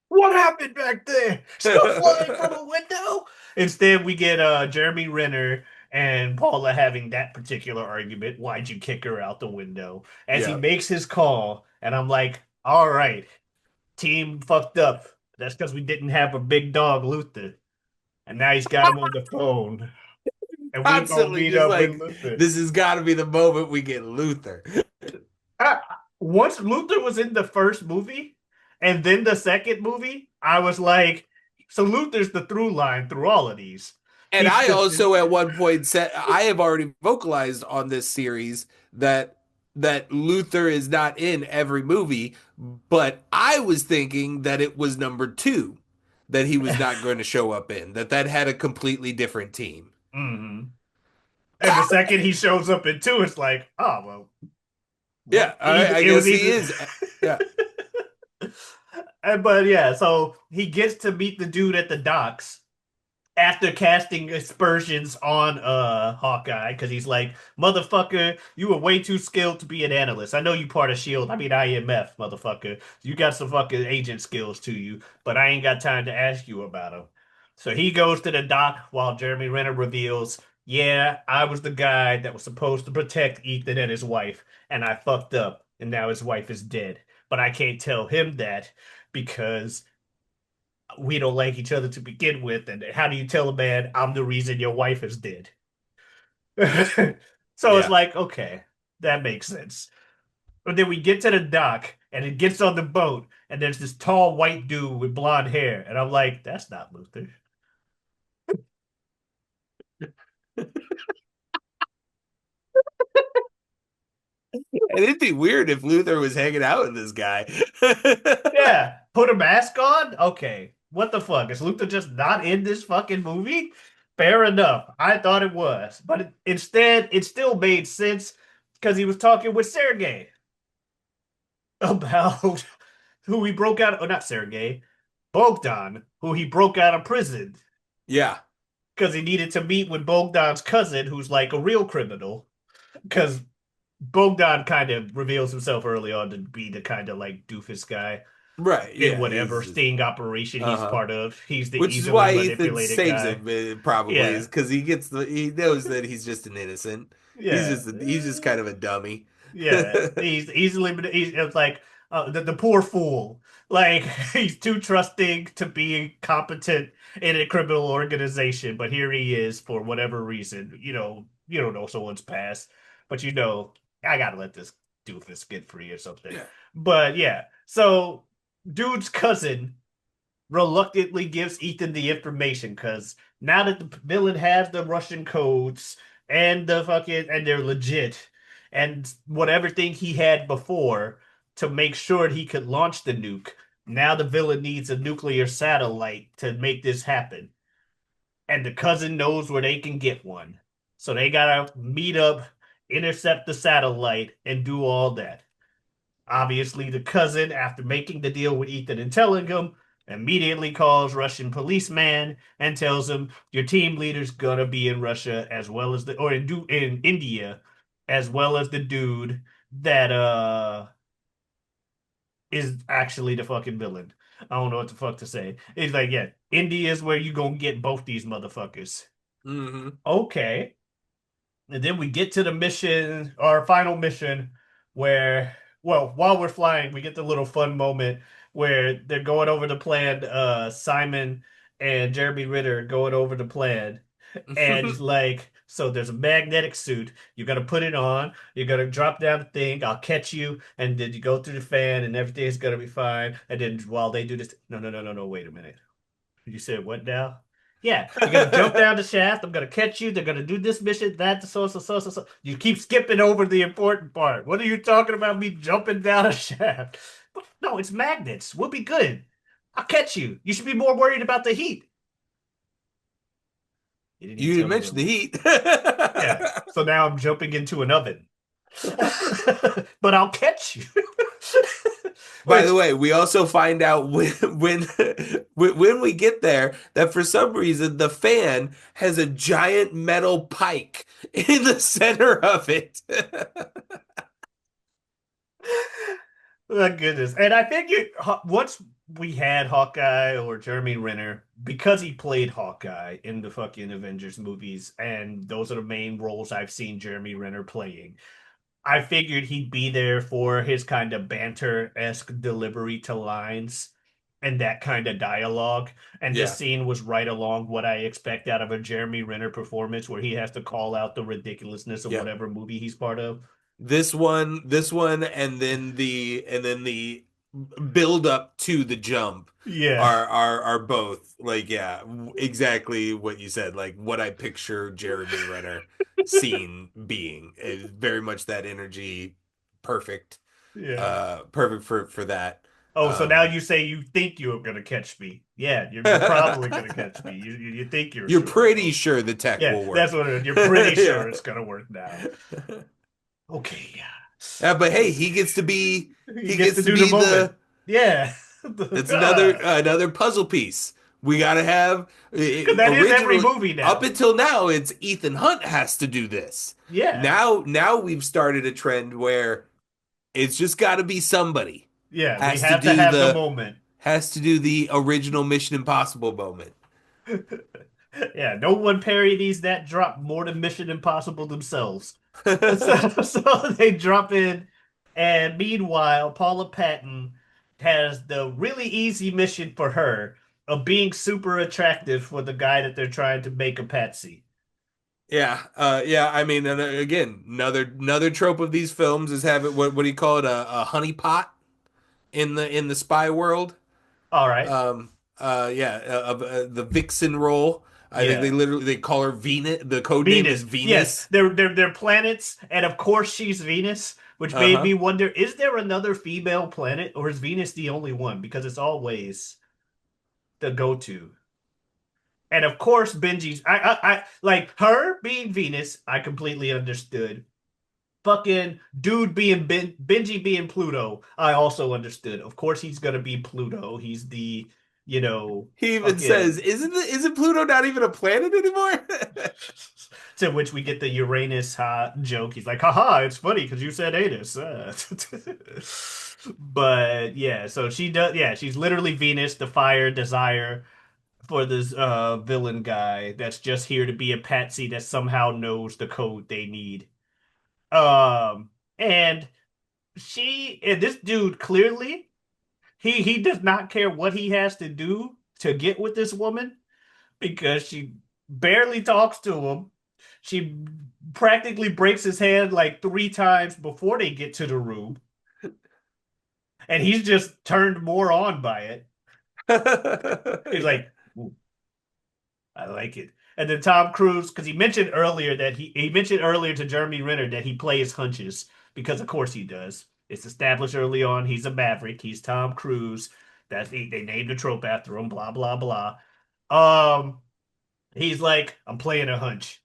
What happened back there? Stuff flying from a window. Instead, we get Jeremy Renner and Paula having that particular argument. Why'd you kick her out the window? As he Yeah. makes his call, and I'm like, all right, team fucked up. That's because we didn't have a big dog, Luther. And now he's got him on the phone. And we gonna Constantly meet just up with like Luther. this has got to be the moment we get Luther. I, once Luther was in the first movie and then the second movie, I was like, so Luther's the through line through all of these. And He's I just also at one point said I have already vocalized on this series that Luther is not in every movie, but I was thinking that it was number two that he was not going to show up in, that had a completely different team. Mhm. And the second he shows up in two, it's like, oh well, Yeah, I it was guess he either. is. Yeah. But yeah, so he gets to meet the dude at the docks after casting aspersions on Hawkeye because he's like, motherfucker, you were way too skilled to be an analyst. I know you part of Shield. I mean IMF, motherfucker. You got some fucking agent skills to you, but I ain't got time to ask you about them. So he goes to the dock while Jeremy Renner reveals, yeah, I was the guy that was supposed to protect Ethan and his wife, and I fucked up, and now his wife is dead. But I can't tell him that because we don't like each other to begin with. And how do you tell a man I'm the reason your wife is dead? So it's Yeah. like, okay, that makes sense. But then we get to the dock and it gets on the boat and there's this tall white dude with blonde hair. And I'm like, that's not Luther. And it'd be weird if Luther was hanging out with this guy. Yeah, put a mask on? Okay. What the fuck? Is Luther just not in this fucking movie? Fair enough. I thought it was. But instead, it still made sense because he was talking with Sergey about who he broke out of, oh, not Sergey, Bogdan, who he broke out of prison Yeah. because he needed to meet with Bogdan's cousin, who's like a real criminal. Because Bogdan kind of reveals himself early on to be the kind of like doofus guy Right. in Yeah. whatever He's just sting operation he's uh-huh. part of. He's the Which is easily why Ethan manipulated saves guy. him, probably, Yeah, is because he knows that he's just an innocent. yeah, He's just kind of a dummy. yeah. He's easily, it's like the poor fool. Like he's too trusting to be competent in a criminal organization, but here he is for whatever reason. You don't know someone's past, but I gotta let this doofus get free or something. Yeah. But yeah, so dude's cousin reluctantly gives Ethan the information because now that the villain has the Russian codes and the fucking and they're legit and whatever thing he had before to make sure he could launch the nuke, now the villain needs a nuclear satellite to make this happen. And the cousin knows where they can get one. So they gotta meet up, intercept the satellite, and do all that. Obviously, the cousin, after making the deal with Ethan and telling him, immediately calls Russian policeman and tells him your team leader's gonna be in Russia as well as in India, as well as the dude that is actually the fucking villain. I don't know what the fuck to say. He's like, yeah, India is where you gonna get both these motherfuckers. Hmm. Okay. And then we get to the mission, our final mission, where, well, while we're flying, we get the little fun moment where they're going over the plan. Simon and Jeremy Ritter are going over the plan. And it's like, so there's a magnetic suit. You got to put it on. You're going to drop down the thing. I'll catch you. And then you go through the fan and everything's going to be fine. And then while they do this, no, no, no, no, no, wait a minute. You said what now? Yeah, you're gonna jump down the shaft. I'm gonna catch you. They're gonna do this mission, that, so. You keep skipping over the important part. What are you talking about? Me jumping down a shaft? No, it's magnets. We'll be good. I'll catch you. You should be more worried about the heat. You didn't even You didn't tell me mention what. the heat. Yeah. So now I'm jumping into an oven. But I'll catch you. By Which, the way, we also find out when we get there that for some reason the fan has a giant metal pike in the center of it. my goodness. And I figured once we had Hawkeye or Jeremy Renner, because he played Hawkeye in the fucking Avengers movies, and those are the main roles I've seen Jeremy Renner playing. I figured he'd be there for his kind of banter-esque delivery to lines and that kind of dialogue. And this Yeah. scene was right along what I expect out of a Jeremy Renner performance, where he has to call out the ridiculousness of Yeah. whatever movie he's part of. This one, and then the build up to the jump Yeah. are both like, yeah, exactly what you said, like what I picture Jeremy Renner scene being is very much that energy, perfect, Yeah. perfect for that. Oh, so now Um, you say you think you're gonna catch me. Yeah, you're probably gonna catch me. You think you're you're sure pretty though. sure the tech Yeah, will that's work. what it is. You're pretty sure Yeah. it's gonna work now. Okay, yeah. Yeah, but hey, He he gets to gets to do the be moment. the Yeah. it's Because another puzzle piece. We gotta have that is every originally movie up now. until now, it's Ethan Hunt has to do this. Yeah. Now we've started a trend where it's just got to be somebody Yeah, we has to have to do have the moment. the original Mission Impossible moment. Yeah, no one parodies that drop more than Mission Impossible themselves. So, so they drop in, and meanwhile, Paula Patton has the really easy mission for her of being super attractive for the guy that they're trying to make a patsy. Yeah, yeah. I mean, and again, another trope of these films is having what do you call it, a honey pot in the spy world. All right. Yeah, of the Vixen role. I think Yeah. they call her Venus. The code name is Venus. Yes, Venus. they're planets, and of course she's Venus, which made Uh-huh. me wonder, is there another female planet, or is Venus the only one? Because it's always the go-to. And of course, Benji's I like her being Venus, I completely understood. Fucking dude being Benji being Pluto, I also understood. Of course he's gonna be Pluto. He's the, He even says, fucking "Isn't Pluto not even a planet anymore?" to which we get the Uranus joke. He's like, haha, it's funny because you said anus. But yeah, so she does, yeah, she's literally Venus, the fire desire for this villain guy that's just here to be a patsy that somehow knows the code they need. And this dude clearly he does not care what he has to do to get with this woman because she barely talks to him. She practically breaks his hand like three times before they get to the room, and he's just turned more on by it. He's Yeah. like, "Ooh, I like it." And then Tom Cruise, because he mentioned earlier that he mentioned earlier to Jeremy Renner that he plays hunches, because of course he does. It's established early on he's a maverick. He's Tom Cruise. They named the trope after him. Blah blah blah. Um, he's like, I'm playing a hunch.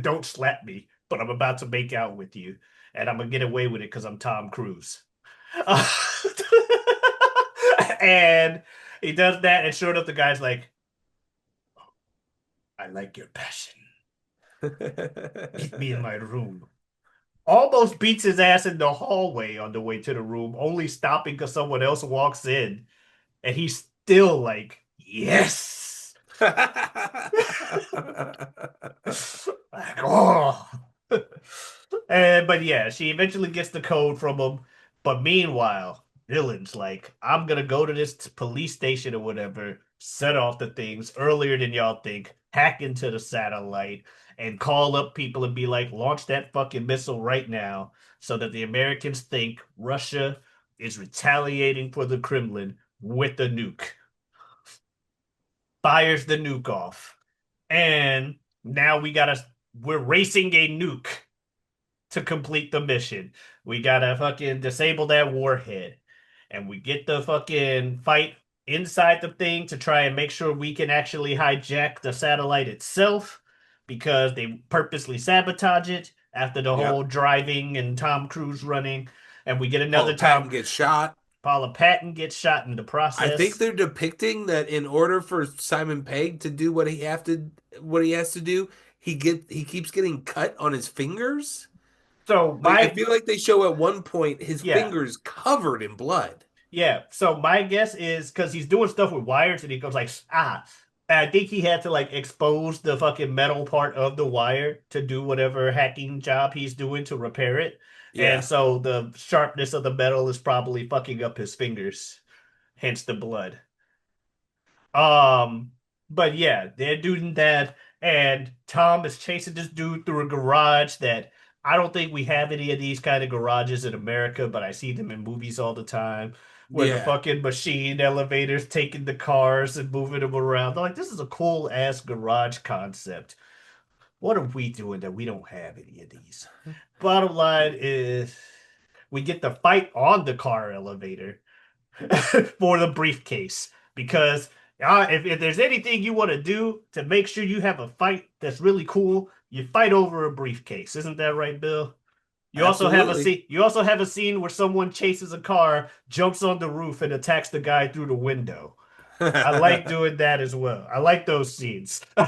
Don't slap me, but I'm about to make out with you, and I'm gonna get away with it because I'm Tom Cruise. Uh, and he does that, and sure enough, the guy's like, I like your passion. Meet me in my room. Almost beats his ass in the hallway on the way to the room, only stopping because someone else walks in, and he's still like, yes. Like, oh. And but yeah, she eventually gets the code from him. But meanwhile, villain's like, I'm gonna go to this police station or whatever, set off the things earlier than y'all think, hack into the satellite, and call up people and be like, launch that fucking missile right now, so that the Americans think Russia is retaliating for the Kremlin with the nuke. Fires the nuke off. And now we're racing a nuke to complete the mission. We gotta fucking disable that warhead. And we get the fucking fight inside the thing to try and make sure we can actually hijack the satellite itself. because they purposely sabotage it after the whole Yep. driving and Tom Cruise running, and we get Paula another Patton Tom. gets shot. Paula Patton gets shot in the I think process. they're depicting that in order for Simon Pegg to do what he has to do, he keeps getting cut on his fingers. So Like I my feel like they show at one point his yeah. fingers covered in blood. Yeah. So my guess is because he's doing stuff with wires and he goes like, ah. And I think he had to like expose the fucking metal part of the wire to do whatever hacking job he's doing to repair it. And Yeah. so the sharpness of the metal is probably fucking up his fingers, hence the blood. Um, but yeah, they're doing that, and Tom is chasing this dude through a garage that I don't think we have any of these kind of garages in America, but I see them in movies all the time, where the Yeah. fucking machine elevators taking the cars and moving them around. I'm like, this is a cool ass garage concept. What are we doing that we don't have any of these? Bottom line is we get the fight on the car elevator for the briefcase because if there's anything you want to do to make sure you have a fight that's really cool, you fight over a briefcase. Isn't that right, Bill? You also have a Absolutely. scene. You also have a scene where someone chases a car, jumps on the roof, and attacks the guy through the window. I like doing that as well. I like those scenes. We're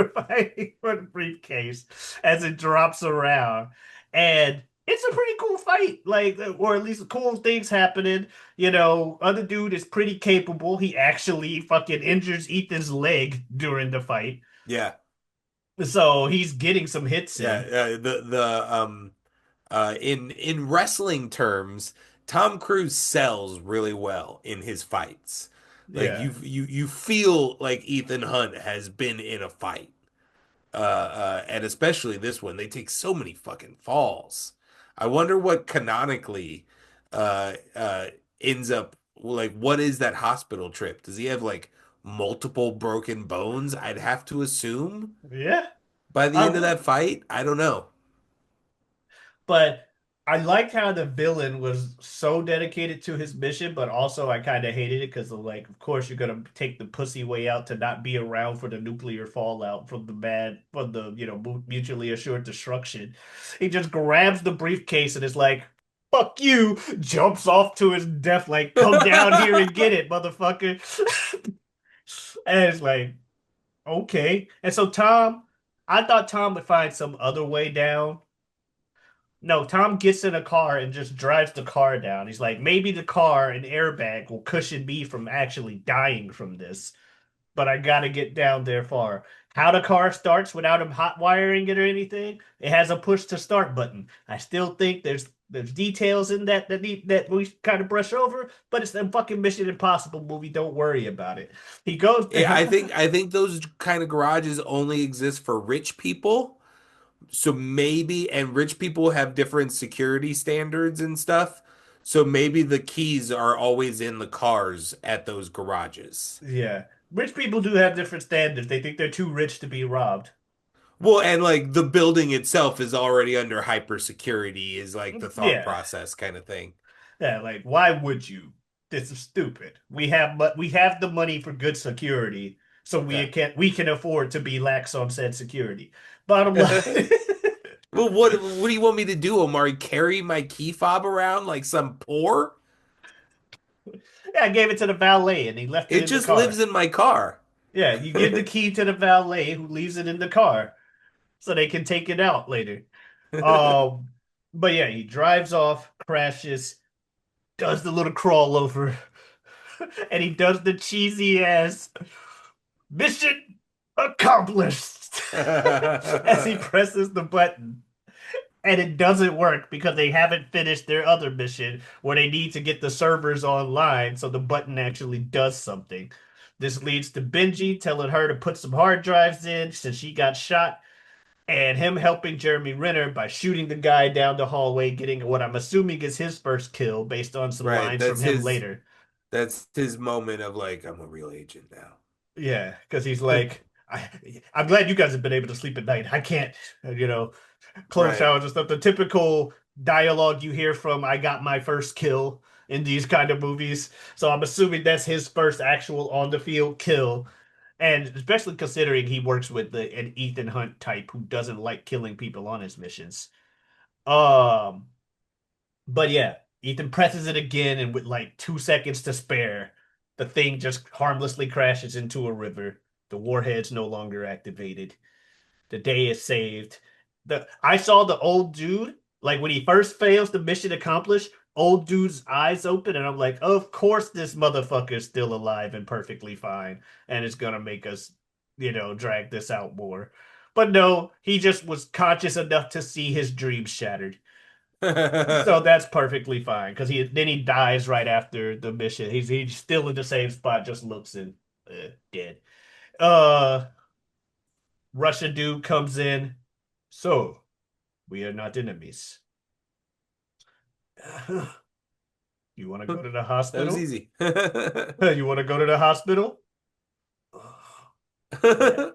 fighting for the briefcase as it drops around, and it's a pretty cool fight. Like, or at least cool things happening. Other dude is pretty capable. He actually fucking injures Ethan's leg during the fight, Yeah. so he's getting some hits Yeah. in. In wrestling terms, Tom Cruise sells really well in his fights. Like Yeah, you feel like Ethan Hunt has been in a fight. And especially this one, they take so many fucking falls. I wonder what canonically ends up like. What is that hospital trip? Does he have like multiple broken bones? I'd have to assume yeah, by the I end of would. that fight. I don't know. But I liked how the villain was so dedicated to his mission, but also I kind of hated it because, like, of course, you're gonna take the pussy way out to not be around for the nuclear fallout from the mutually assured destruction. He just grabs the briefcase and is like, "Fuck you!" Jumps off to his death, like, "Come down here and get it, motherfucker!" And it's like, okay. And so I thought Tom would find some other way down. No, Tom gets in a car and just drives the car down. He's like, maybe the car and airbag will cushion me from actually dying from this, but I gotta get down there far. How the car starts without him hot wiring it or anything, it has a push to start button. I still think there's details in that we kind of brush over, but it's a fucking Mission Impossible movie. Don't worry about it. He goes Yeah, I think those kind of garages only exist for rich people. So maybe, and rich people have different security standards and stuff. So maybe the keys are always in the cars at those garages. yeah. Rich people do have different standards. They think they're too rich to be robbed. Well, and like the building itself is already under hyper security, is like the thought Yeah. process kind of thing. Yeah, like why would you? This is stupid. We have the money for good security, so Yeah. we can afford to be lax on said security. Bottom line, Well, what do you want me to do, Omari? Carry my key fob around like some poor? yeah, I gave it to the valet and he left it It in the just lives car. in my car. Yeah, you give the key to the valet who leaves it in the car so they can take it out later. Um, but yeah, he drives off, crashes, does the little crawl over, and he does the cheesy ass mission accomplished as he presses the button. And it doesn't work because they haven't finished their other mission where they need to get the servers online so the button actually does something. This leads to Benji telling her to put some hard drives in since she got shot, and him helping Jeremy Renner by shooting the guy down the hallway, getting what I'm assuming is his first kill based on some Right. lines from That's him his later. that's his moment of like, I'm a real agent now. Yeah, because he's like, I'm glad you guys have been able to sleep at night. I can't, close Right. showers and stuff. The typical dialogue you hear from I got my first kill in these kind of movies. So I'm assuming that's his first actual on the field kill. And especially considering he works with an Ethan Hunt type who doesn't like killing people on his missions. Um, but yeah, Ethan presses it again, and with like 2 seconds to spare, the thing just harmlessly crashes into a river. The warhead's no longer activated. The day is saved. I saw the old dude, like when he first fails the mission accomplished, old dude's eyes open, and I'm like, of course this motherfucker's still alive and perfectly fine, and it's gonna make us, drag this out more. But no, he just was conscious enough to see his dreams shattered. So that's perfectly fine because he dies right after the mission. He's still in the same spot, just looks and dead. Uh, Russian dude comes in. So we are not enemies. You want to go to the That was hospital? easy. You want to go to the hospital? Yeah.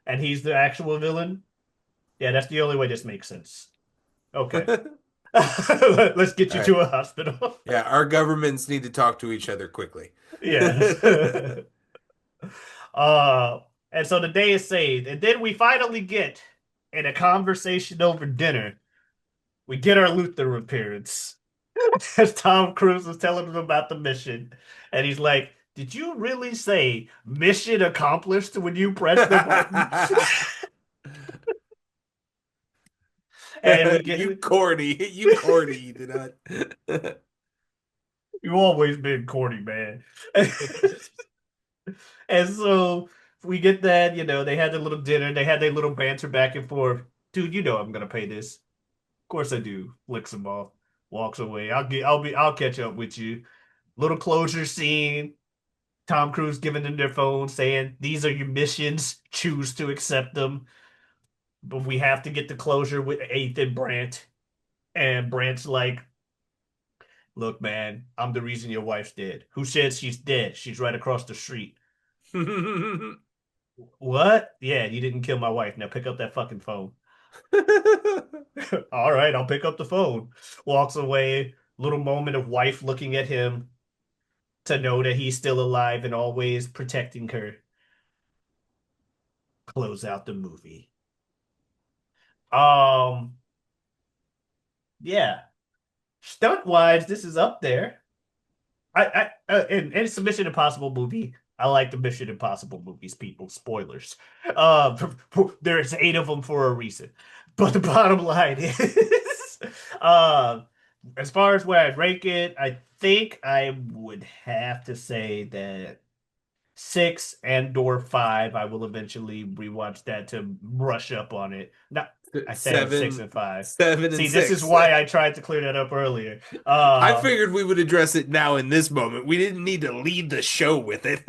And he's the actual villain? Yeah, that's the only way this makes sense. Okay. Let's get All you right. to a hospital. Yeah, our governments need to talk to each other quickly. Yes. Uh, and so the day is saved. And then we finally get in a conversation over dinner, we get our Luther appearance. As Tom Cruise was telling him about the mission. And he's like, did you really say mission accomplished when you press the button? And we You get corny. You corny, you did not. you've always been corny, man. And so we get that, they had their little dinner, they had their little banter back and forth. Dude, I'm gonna pay this. Of course I do. Flicks him off, walks away. I'll catch up with you. Little closure scene. Tom Cruise giving them their phone, saying, these are your missions. Choose to accept them. But we have to get the closure with Ethan Brant. And Brant's like, look, man, I'm the reason your wife's dead. Who said she's dead? She's right across the street. What? Yeah, you didn't kill my wife. Now pick up that fucking phone. All right, I'll pick up the phone. Walks away. Little moment of wife looking at him to know that he's still alive and always protecting her. Close out the movie. Um, yeah. Stunt wise, this is up there. And it's a Mission Impossible movie. I like the Mission Impossible movies, people. Spoilers. There's 8 of them for a reason. But the bottom line is, uh, as far as where I'd rank it, I think I would have to say that 6 and or 5. I will eventually rewatch that to brush up on it. Not, I said 6 Seven, and 5. 7 and See, this is 6. why I tried to clear that up earlier. I figured we would address it now in this moment. We didn't need to lead the show with it.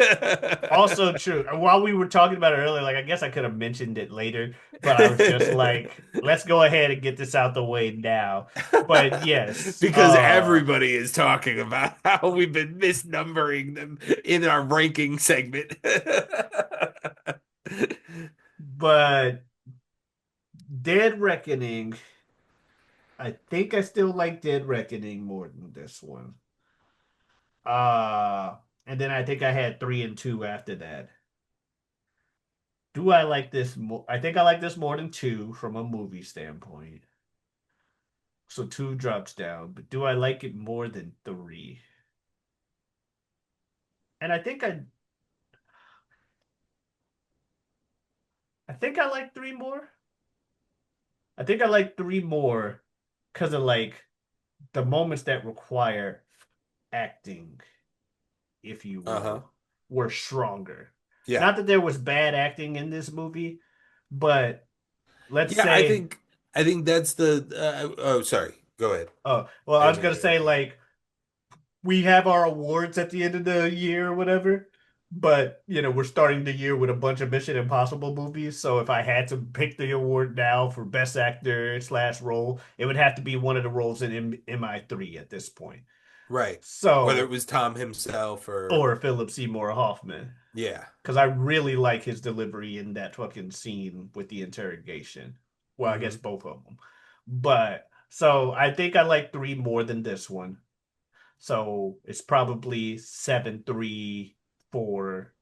Also true. While we were talking about it earlier, like I guess I could have mentioned it later, but I was just like, let's go ahead and get this out the way now. But yes, Because everybody is talking about how we've been misnumbering them in our ranking segment. but Dead Reckoning, I think I still like Dead Reckoning more than this one. Uh, and then I think I had 3 and 2 after that. Do I like this more? I think I like this more than 2 from a movie standpoint. So 2 drops down, but do I like it more than 3? And I think I like 3 more. I think I like 3 more because of like the moments that require acting, if you Uh-huh. will, were stronger. Yeah. Not that there was bad acting in this movie, but let's Yeah, I say, think I think that's the oh, sorry. Go ahead. oh, well, I I didn't was mean gonna to say interrupt you. like we have our awards at the end of the year or whatever. But we're starting the year with a bunch of Mission Impossible movies. So if I had to pick the award now for Best Actor slash role, it would have to be one of the roles in MI3 at this point. Right. Whether it So, was Tom himself or or Philip Seymour Hoffman, yeah. because I really like his delivery in that fucking scene with the interrogation. Well, I guess Hmm. both of them. But so I think I like 3 more than this one. So it's probably 7, 3, 4,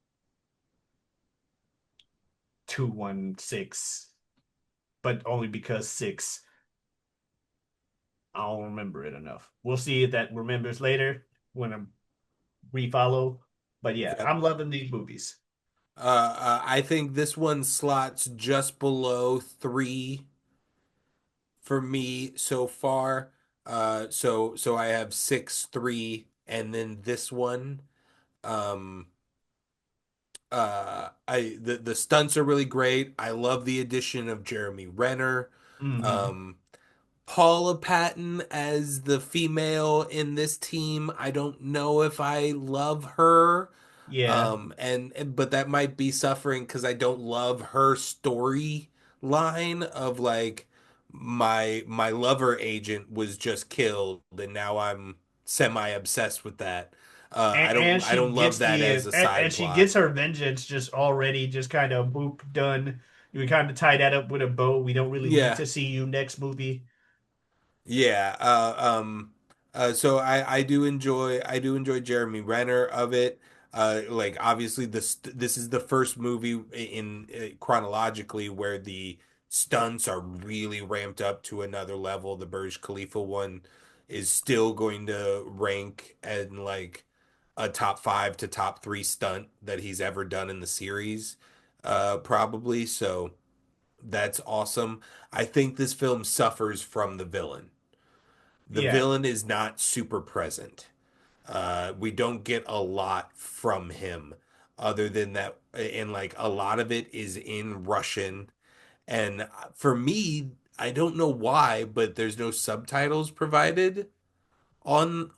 216, but only because six, I don't remember it enough. We'll see if that remembers later when I refollow. But yeah, Yep. I'm loving these movies. I think this one slots just below 3 for me so far. So I have 6, 3, and then this one. Um, the stunts are really great. I love the addition of Jeremy Renner. Hmm. Um, Paula Patton as the female in this team. I don't know if I love her. Yeah. But that might be suffering because I don't love her storyline of like my lover agent was just killed and now I'm semi obsessed with that. And, I she don't love gets that the as a side and she gets plot. her vengeance just already just kind of boop done. We kind of tie that up with a bow. We don't really need Yeah. to see you next movie. Yeah, so I do enjoy Jeremy Renner of it. Like obviously this is the first movie in chronologically where the stunts are really ramped up to another level. The Burj Khalifa one is still going to rank in like a top 5 to top 3 stunt that he's ever done in the series, probably. So that's awesome. I think this film suffers from the villain. The Yeah, villain is not super present. We don't get a lot from him other than that, and like a lot of it is in Russian. And for me, I don't know why, but there's no subtitles provided on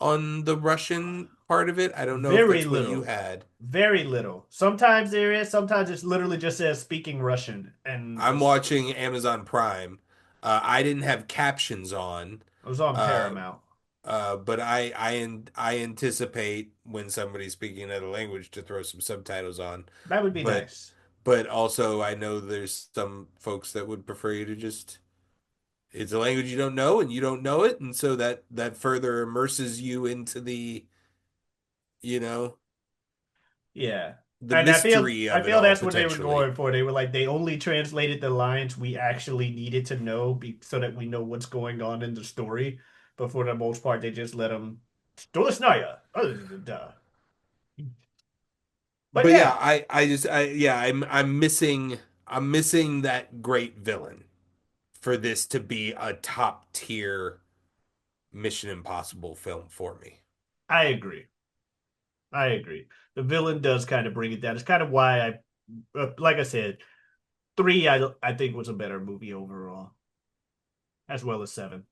the Russian part of it. I don't know if very that's what you little. had. Very little. Sometimes there is, sometimes it's literally just says speaking Russian and I'm it's watching Amazon Prime. I didn't have captions on. it was on Uh, Paramount. but I anticipate when somebody's speaking another language to throw some subtitles on. That would be But nice. also I know there's some folks that would prefer you to just it's a language you don't know and you don't know it, and so that further immerses you into you know, Yeah. the And mystery I of it feel all that's what they were potentially. going for. They were like they only translated the lines we actually needed to know so that we know what's going on in the story. But for the most part, they just let them Stolichnaya. But But yeah, yeah, I just yeah, I'm missing that great villain for this to be a top tier Mission Impossible film for me. I agree. I agree. The villain does kind of bring it down. It's kind of why like I said, three I think was a better movie overall, as well as seven.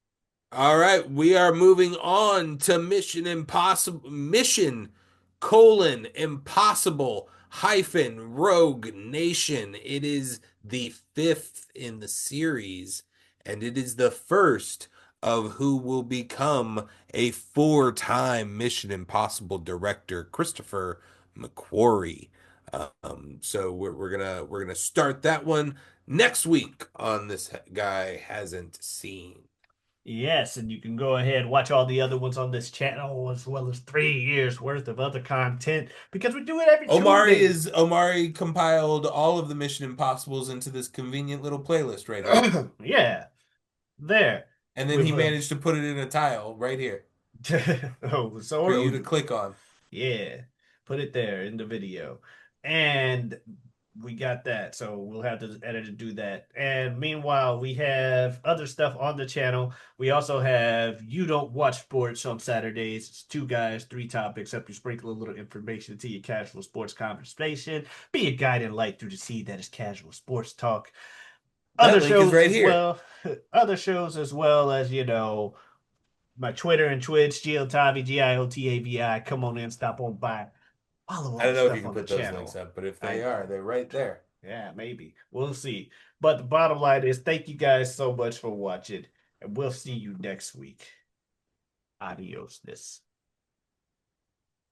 All right, we are moving on to Mission Impossible, Mission colon Impossible hyphen Rogue Nation. It is the 5th in the series, and it is the first of who will become a 4-time Mission Impossible director, Christopher McQuarrie. So we're gonna start that one next week on This Guy Hasn't Seen. Yes, and you can go ahead and watch all the other ones on this channel, as well as 3 years worth of other content, because we do it every Tuesday. Omari compiled all of the Mission Impossibles into this convenient little playlist right here. Yeah, there. And then With he managed to put it in a tile right here oh, for you so to click on. yeah, put it there in the video. And we got that. So we'll have to edit to do that. And meanwhile, we have other stuff on the channel. We also have You Don't Watch Sports on Saturdays. It's two guys, three topics, up you sprinkle a little information to your casual sports conversation. Be a guiding light through the sea that is casual sports talk. Other That link is shows right as here. well. Other shows as well as, my Twitter and Twitch, Giotavi, Giotavi. Come on in, stop on by. Follow I all don't the know if you stuff can on the put those links channel. up, but if they I are, they're right there. Yeah, maybe. We'll see. But the bottom line is thank you guys so much for watching, and we'll see you next week. Adios. This.